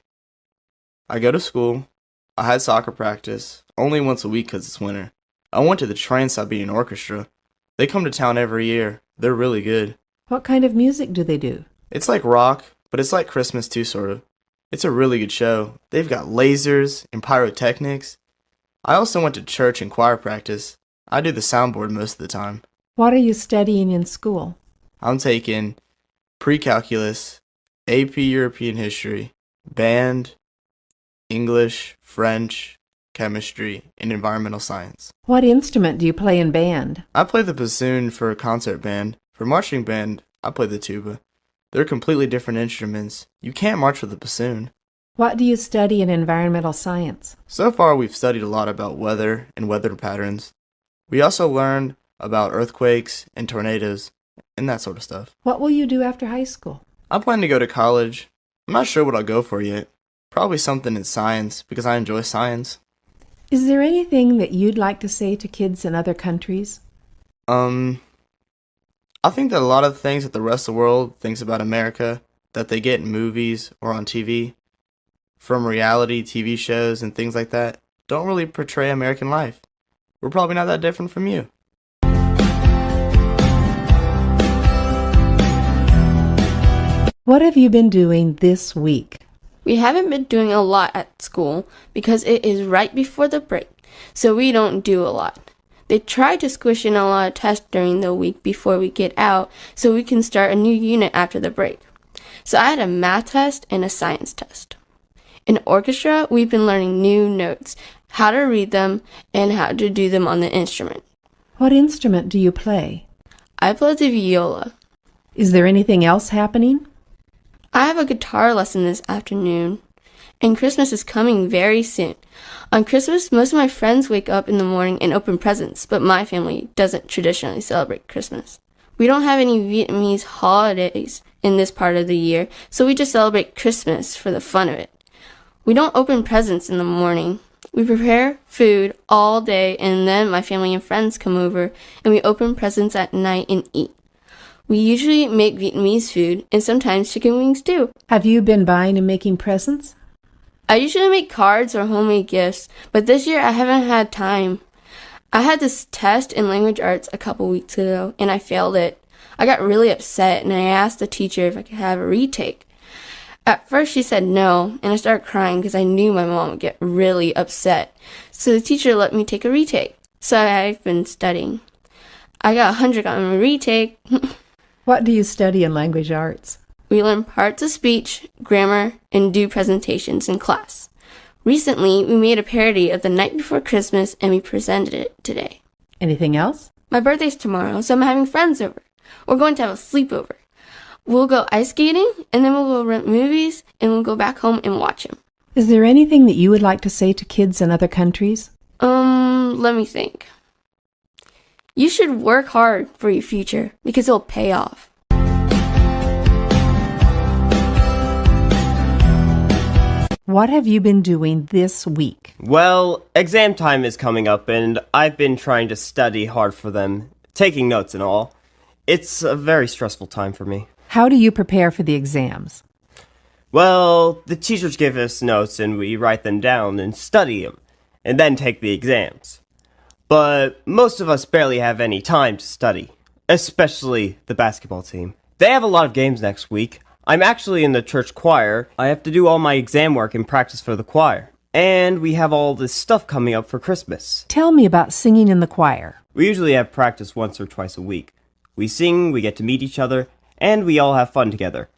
I go to school. I had soccer practice, only once a week because it's winter. I went to the Trans-Siberian Orchestra. They come to town every year. They're really good. What kind of music do they do? It's like rock, but it's like Christmas too, sort of. It's a really good show. They've got lasers and pyrotechnics. I also went to church and choir practice. I do the soundboard most of the time. What are you studying in school? I'm taking pre-calculus, AP European history, band, English, French, chemistry, and environmental science. What instrument do you play in band? I play the bassoon for a concert band. For marching band, I play the tuba. They're completely different instruments. You can't march with a bassoon. What do you study in environmental science? So far, we've studied a lot about weather and weather patterns. We also learned about earthquakes and tornadoes and that sort of stuff. What will you do after high school? I plan to go to college. I'm not sure what I'll go for yet. Probably something in science because I enjoy science. Is there anything that you'd like to say to kids in other countries? I think that a lot of things that the rest of the world thinks about America that they get in movies or on TV, from reality TV shows and things like that, don't really portray American life. We're probably not that different from you. What have you been doing this week? We haven't been doing a lot at school because it is right before the break, so we don't do a lot. They try to squish in a lot of tests during the week before we get out so we can start a new unit after the break. So I had a math test and a science test. In orchestra, we've been learning new notes. how to read them, and how to do them on the instrument. What instrument do you play? I play the viola. Is there anything else happening? I have a guitar lesson this afternoon, and Christmas is coming very soon. On Christmas, most of my friends wake up in the morning and open presents, but my family doesn't traditionally celebrate Christmas. We don't have any Vietnamese holidays in this part of the year, so we just celebrate Christmas for the fun of it. We don't open presents in the morning. We prepare food all day, and then my family and friends come over, and we open presents at night and eat. We usually make Vietnamese food, and sometimes chicken wings too. Have you been buying and making presents? I usually make cards or homemade gifts, but this year I haven't had time. I had this test in language arts a couple weeks ago, and I failed it. I got really upset, and I asked the teacher if I could have a retake. At first she said no, and I started crying because I knew my mom would get really upset. So the teacher let me take a retake. So I've been studying. I got 100 on my retake. What do you study in language arts? We learn parts of speech, grammar, and do presentations in class. Recently, we made a parody of The Night Before Christmas, and we presented it today. Anything else? My birthday's tomorrow, so I'm having friends over. We're going to have a sleepover. We'll go ice skating, and then we'll go rent movies, and we'll go back home and watch them. Is there anything that you would like to say to kids in other countries? Let me think. You should work hard for your future, because it'll pay off. What have you been doing this week? Well, exam time is coming up, and I've been trying to study hard for them, taking notes and all. It's a very stressful time for me. How do you prepare for the exams? Well, the teachers give us notes, and we write them down and study them, and then take the exams. But most of us barely have any time to study, especially the basketball team. They have a lot of games next week. I'm actually in the church choir. I have to do all my exam work and practice for the choir. And we have all this stuff coming up for Christmas. Tell me about singing in the choir. We usually have practice once or twice a week. We sing, we get to meet each other, and we all have fun together.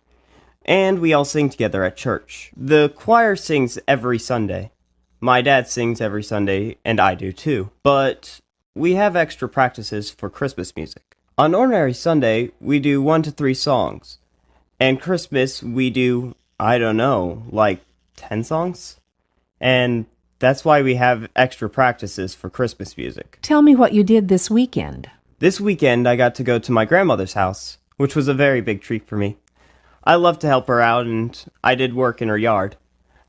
And we all sing together at church. The choir sings every Sunday. My dad sings every Sunday, and I do too. But we have extra practices for Christmas music. On ordinary Sunday, we do 1 to 3 songs. And Christmas, we do, I don't know, like 10 songs? And that's why we have extra practices for Christmas music. Tell me what you did this weekend. This weekend, I got to go to my grandmother's house, which was a very big treat for me. I love to help her out, and I did work in her yard.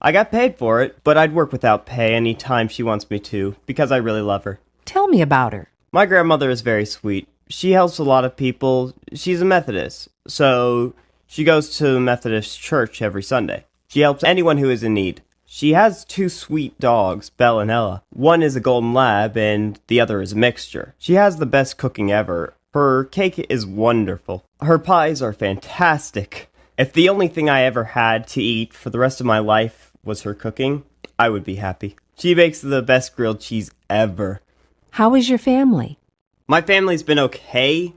I got paid for it, but I'd work without pay any time she wants me to, because I really love her. Tell me about her. My grandmother is very sweet. She helps a lot of people. She's a Methodist, so she goes to the Methodist church every Sunday. She helps anyone who is in need. She has 2 sweet dogs, Belle and Ella. One is a golden lab, and the other is a mixture. She has the best cooking ever. Her cake is wonderful. Her pies are fantastic. If the only thing I ever had to eat for the rest of my life was her cooking, I would be happy. She makes the best grilled cheese ever. How is your family? My family's been okay.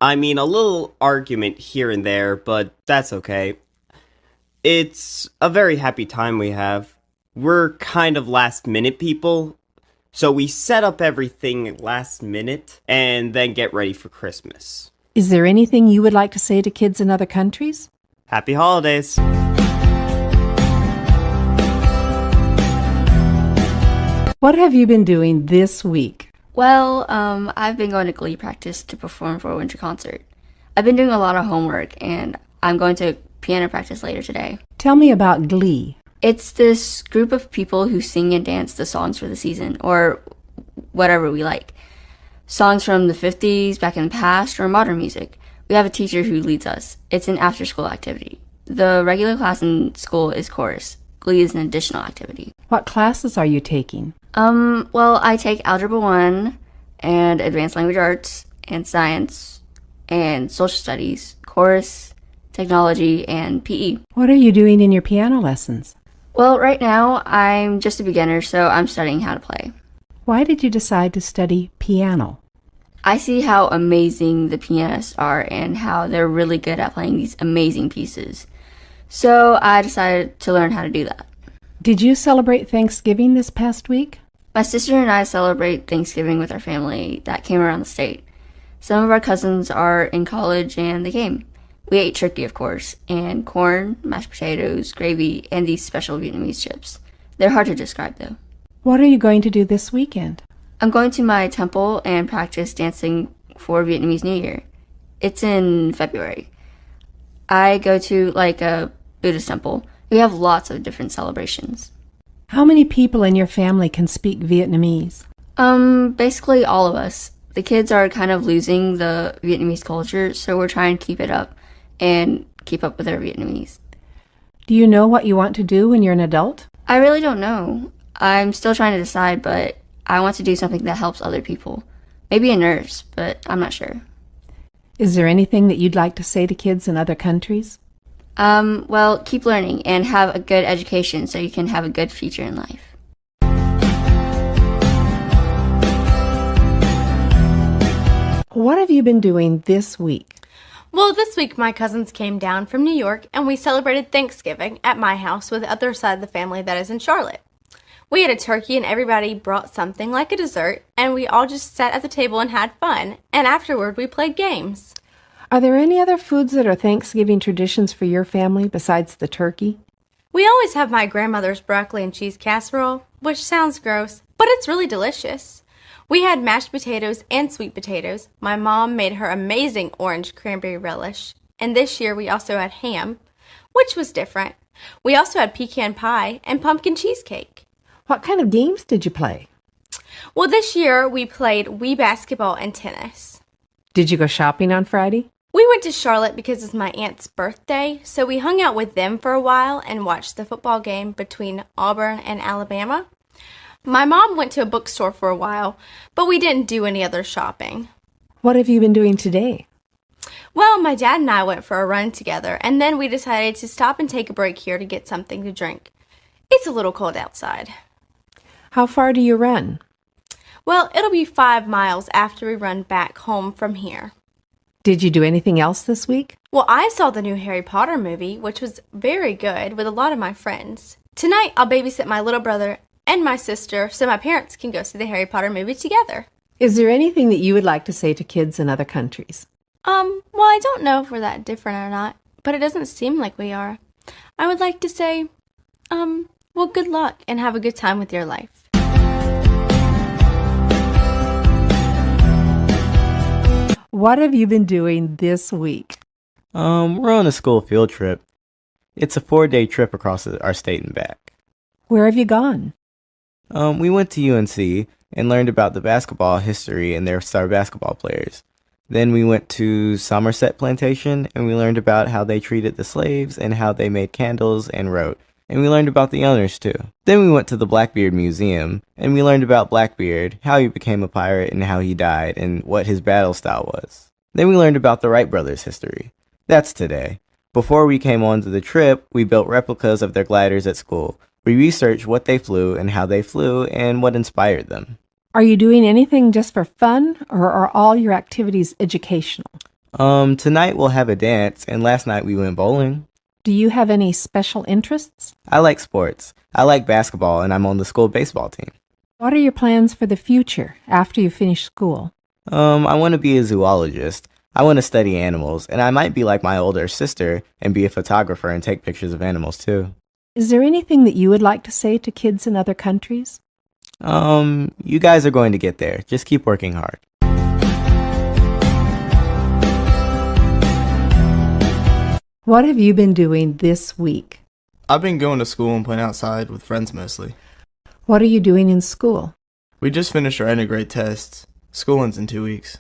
I mean, a little argument here and there, but that's okay. It's a very happy time we have. We're kind of last-minute people, so we set up everything last minute and then get ready for Christmas. Is there anything you would like to say to kids in other countries? Happy holidays! What have you been doing this week? Well, I've been going to Glee practice to perform for a winter concert. I've been doing a lot of homework, and I'm going to piano practice later today. Tell me about Glee. It's this group of people who sing and dance the songs for the season, or whatever we like. Songs from the 50s, back in the past, or modern music. We have a teacher who leads us. It's an after-school activity. The regular class in school is chorus. Glee is an additional activity. What classes are you taking? Well, I take Algebra 1 and Advanced Language Arts and Science and Social Studies, Chorus, Technology, and PE. What are you doing in your piano lessons? Well, right now, I'm just a beginner, so I'm studying how to play. Why did you decide to study piano? I see how amazing the pianists are and how they're really good at playing these amazing pieces. So I decided to learn how to do that. Did you celebrate Thanksgiving this past week? My sister and I celebrate Thanksgiving with our family that came around the state. Some of our cousins are in college and they came. We ate turkey, of course, and corn, mashed potatoes, gravy, and these special Vietnamese chips. They're hard to describe, though. What are you going to do this weekend? I'm going to my temple and practice dancing for Vietnamese New Year. It's in February. I go to, a Buddhist temple. We have lots of different celebrations. How many people in your family can speak Vietnamese? Basically all of us. The kids are kind of losing the Vietnamese culture, so we're trying to keep it up and keep up with our Vietnamese. Do you know what you want to do when you're an adult? I really don't know. I'm still trying to decide, but I want to do something that helps other people. Maybe a nurse, but I'm not sure. Is there anything that you'd like to say to kids in other countries? Well, keep learning and have a good education so you can have a good future in life. What have you been doing this week? Well, this week my cousins came down from New York and we celebrated Thanksgiving at my house with the other side of the family that is in Charlotte. We had a turkey and everybody brought something like a dessert and we all just sat at the table and had fun. And afterward we played games. Are there any other foods that are Thanksgiving traditions for your family besides the turkey? We always have my grandmother's broccoli and cheese casserole, which sounds gross, but it's really delicious. We had mashed potatoes and sweet potatoes. My mom made her amazing orange cranberry relish. And this year we also had ham, which was different. We also had pecan pie and pumpkin cheesecake. What kind of games did you play? Well, this year we played Wii basketball and tennis. Did you go shopping on Friday? We went to Charlotte because it's my aunt's birthday, so we hung out with them for a while and watched the football game between Auburn and Alabama. My mom went to a bookstore for a while, but we didn't do any other shopping. What have you been doing today? Well, my dad and I went for a run together, and then we decided to stop and take a break here to get something to drink. It's a little cold outside. How far do you run? Well, it'll be 5 miles after we run back home from here. Did you do anything else this week? Well, I saw the new Harry Potter movie, which was very good with a lot of my friends. Tonight, I'll babysit my little brother and my sister so my parents can go see the Harry Potter movie together. Is there anything that you would like to say to kids in other countries? Well, I don't know if we're that different or not, but it doesn't seem like we are. I would like to say, well, good luck and have a good time with your life. What have you been doing this week? We're on a school field trip. It's a 4-day trip across our state and back. Where have you gone? We went to UNC and learned about the basketball history and their star basketball players. Then we went to Somerset Plantation and we learned about how they treated the slaves and how they made candles and wrote. And we learned about the owners too. Then we went to the Blackbeard Museum and we learned about Blackbeard, how he became a pirate and how he died and what his battle style was. Then we learned about the Wright brothers' history. That's today. Before we came on to the trip, we built replicas of their gliders at school. We researched what they flew and how they flew and what inspired them. Are you doing anything just for fun, or are all your activities educational? Tonight we'll have a dance, and last night we went bowling. Do you have any special interests? I like sports. I like basketball, and I'm on the school baseball team. What are your plans for the future after you finish school? I want to be a zoologist. I want to study animals, and I might be like my older sister and be a photographer and take pictures of animals too. Is there anything that you would like to say to kids in other countries? You guys are going to get there. Just keep working hard. What have you been doing this week? I've been going to school and playing outside with friends mostly. What are you doing in school? We just finished our end-of-grade tests. School ends in 2 weeks.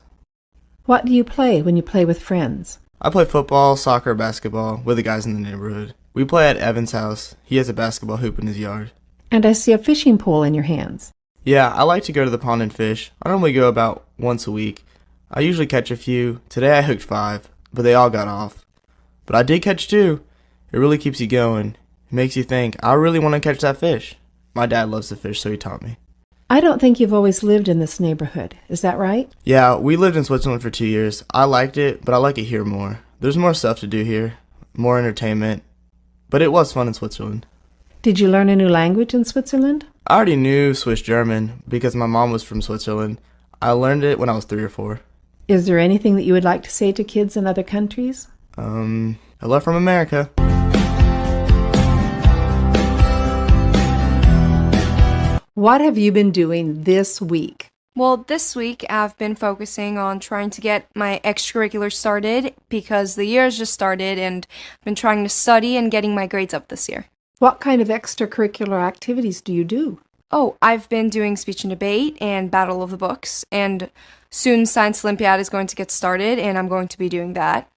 What do you play when you play with friends? I play football, soccer, basketball with the guys in the neighborhood. We play at Evan's house. He has a basketball hoop in his yard. And I see a fishing pole in your hands. Yeah, I like to go to the pond and fish. I normally go about once a week. I usually catch a few. Today I hooked 5, but they all got off. But I did catch 2. It really keeps you going. It makes you think, I really want to catch that fish. My dad loves to fish, so he taught me. I don't think you've always lived in this neighborhood. Is that right? Yeah, we lived in Switzerland for 2 years. I liked it, but I like it here more. There's more stuff to do here, more entertainment. But it was fun in Switzerland. Did you learn a new language in Switzerland? I already knew Swiss German because my mom was from Switzerland. I learned it when I was 3 or 4. Is there anything that you would like to say to kids in other countries? Hello from America. What have you been doing this week? Well, this week I've been focusing on trying to get my extracurriculars started because the year has just started and I've been trying to study and getting my grades up this year. What kind of extracurricular activities do you do? Oh, I've been doing speech and debate and Battle of the Books, and soon Science Olympiad is going to get started and I'm going to be doing that.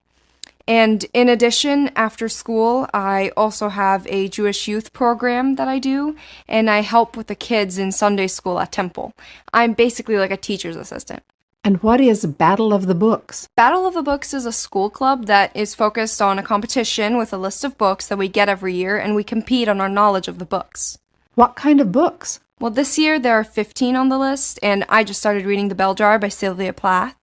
And in addition, after school, I also have a Jewish youth program that I do, and I help with the kids in Sunday school at Temple. I'm basically like a teacher's assistant. And what is Battle of the Books? Battle of the Books is a school club that is focused on a competition with a list of books that we get every year, and we compete on our knowledge of the books. What kind of books? Well, this year there are 15 on the list, and I just started reading The Bell Jar by Sylvia Plath.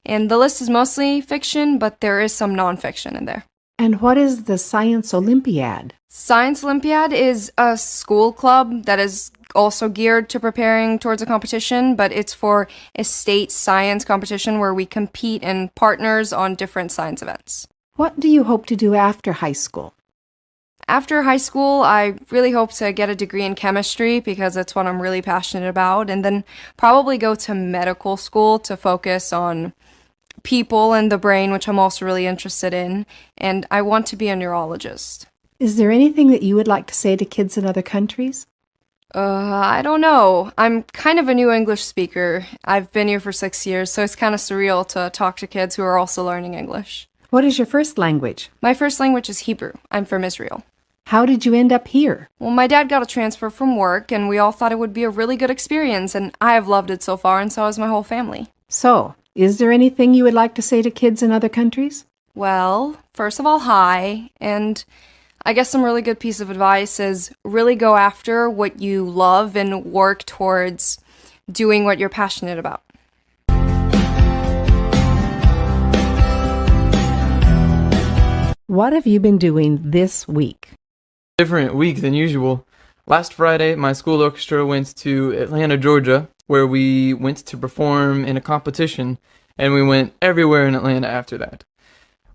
And the list is mostly fiction, but there is some nonfiction in there. And what is the Science Olympiad? Science Olympiad is a school club that is also geared to preparing towards a competition, but it's for a state science competition where we compete in partners on different science events. What do you hope to do after high school? After high school, I really hope to get a degree in chemistry because it's what I'm really passionate about, and then probably go to medical school to focus on people and the brain, which I'm also really interested in, and I want to be a neurologist. Is there anything that you would like to say to kids in other countries? I don't know. I'm kind of a new English speaker. I've been here for 6 years, so it's kind of surreal to talk to kids who are also learning English. What is your first language? My first language is Hebrew. I'm from Israel. How did you end up here? Well, my dad got a transfer from work, and we all thought it would be a really good experience, and I have loved it so far, and so has my whole family. So, is there anything you would like to say to kids in other countries? Well, first of all, hi, and I guess some really good piece of advice is really go after what you love and work towards doing what you're passionate about. What have you been doing this week? Different week than usual. Last Friday, my school orchestra went to Atlanta, Georgia, where we went to perform in a competition, and we went everywhere in Atlanta after that.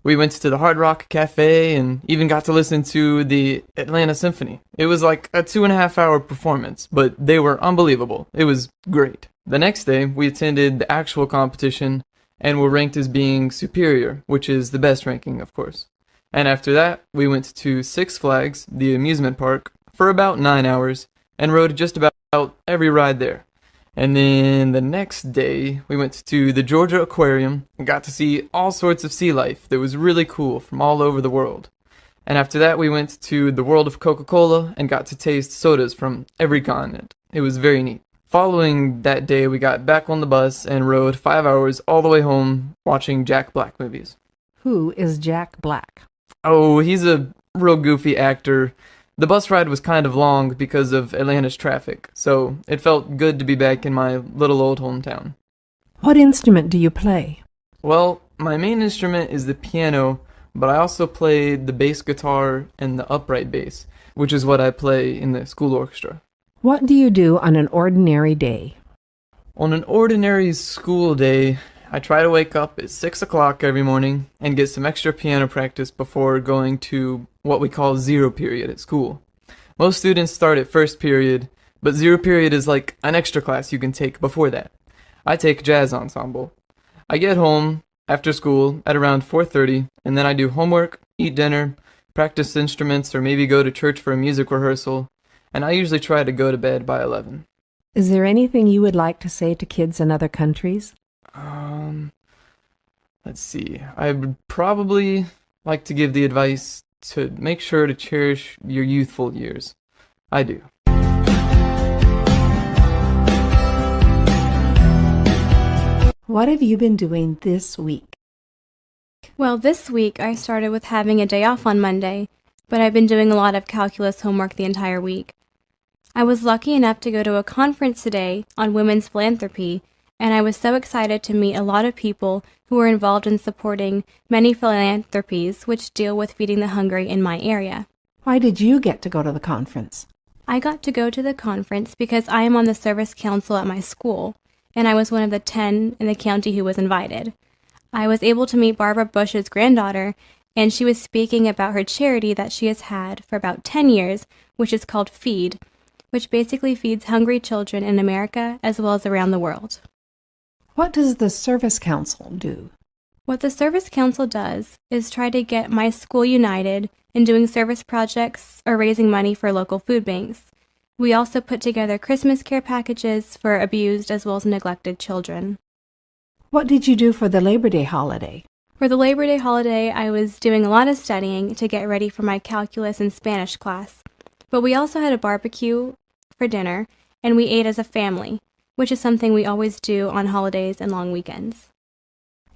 We went to the Hard Rock Cafe and even got to listen to the Atlanta Symphony. It was like a 2.5-hour performance, but they were unbelievable. It was great. The next day, we attended the actual competition and were ranked as being superior, which is the best ranking, of course. And after that, we went to Six Flags, the amusement park, for about 9 hours, and rode just about every ride there. And then the next day, we went to the Georgia Aquarium and got to see all sorts of sea life that was really cool from all over the world. And after that, we went to the world of Coca-Cola and got to taste sodas from every continent. It was very neat. Following that day, we got back on the bus and rode 5 hours all the way home watching Jack Black movies. Who is Jack Black? Oh, he's a real goofy actor. The bus ride was kind of long because of Atlanta's traffic, so it felt good to be back in my little old hometown. What instrument do you play? Well, my main instrument is the piano, but I also play the bass guitar and the upright bass, which is what I play in the school orchestra. What do you do on an ordinary day? On an ordinary school day, I try to wake up at 6 o'clock every morning and get some extra piano practice before going to what we call zero period at school. Most students start at first period, but zero period is like an extra class you can take before that. I take jazz ensemble. I get home after school at around 4:30, and then I do homework, eat dinner, practice instruments, or maybe go to church for a music rehearsal, and I usually try to go to bed by 11. Is there anything you would like to say to kids in other countries? Let's see. I would probably like to give the advice to make sure to cherish your youthful years. I do. What have you been doing this week? Well, this week I started with having a day off on Monday, but I've been doing a lot of calculus homework the entire week. I was lucky enough to go to a conference today on women's philanthropy, and I was so excited to meet a lot of people who are involved in supporting many philanthropies which deal with feeding the hungry in my area. Why did you get to go to the conference? I got to go to the conference because I am on the service council at my school, and I was one of the 10 in the county who was invited. I was able to meet Barbara Bush's granddaughter, and she was speaking about her charity that she has had for about 10 years, which is called FEED, which basically feeds hungry children in America as well as around the world. What does the Service Council do? What the Service Council does is try to get my school united in doing service projects or raising money for local food banks. We also put together Christmas care packages for abused as well as neglected children. What did you do for the Labor Day holiday? For the Labor Day holiday, I was doing a lot of studying to get ready for my calculus and Spanish class. But we also had a barbecue for dinner, and we ate as a family, which is something we always do on holidays and long weekends.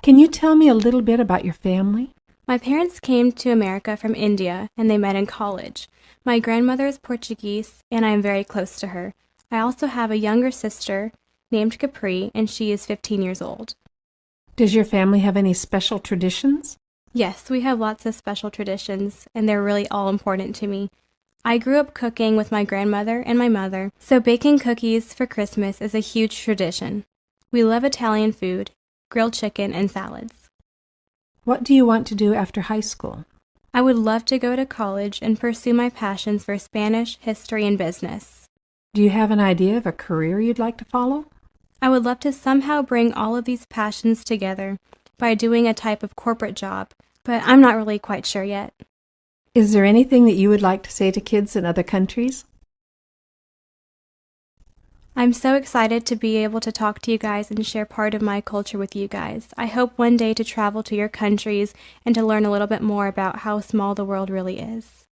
Can you tell me a little bit about your family? My parents came to America from India, and they met in college. My grandmother is Portuguese, and I am very close to her. I also have a younger sister named Capri, and she is 15 years old. Does your family have any special traditions? Yes, we have lots of special traditions, and they're really all important to me. I grew up cooking with my grandmother and my mother, so baking cookies for Christmas is a huge tradition. We love Italian food, grilled chicken, and salads. What do you want to do after high school? I would love to go to college and pursue my passions for Spanish, history, and business. Do you have an idea of a career you'd like to follow? I would love to somehow bring all of these passions together by doing a type of corporate job, but I'm not really quite sure yet. Is there anything that you would like to say to kids in other countries? I'm so excited to be able to talk to you guys and share part of my culture with you guys. I hope one day to travel to your countries and to learn a little bit more about how small the world really is.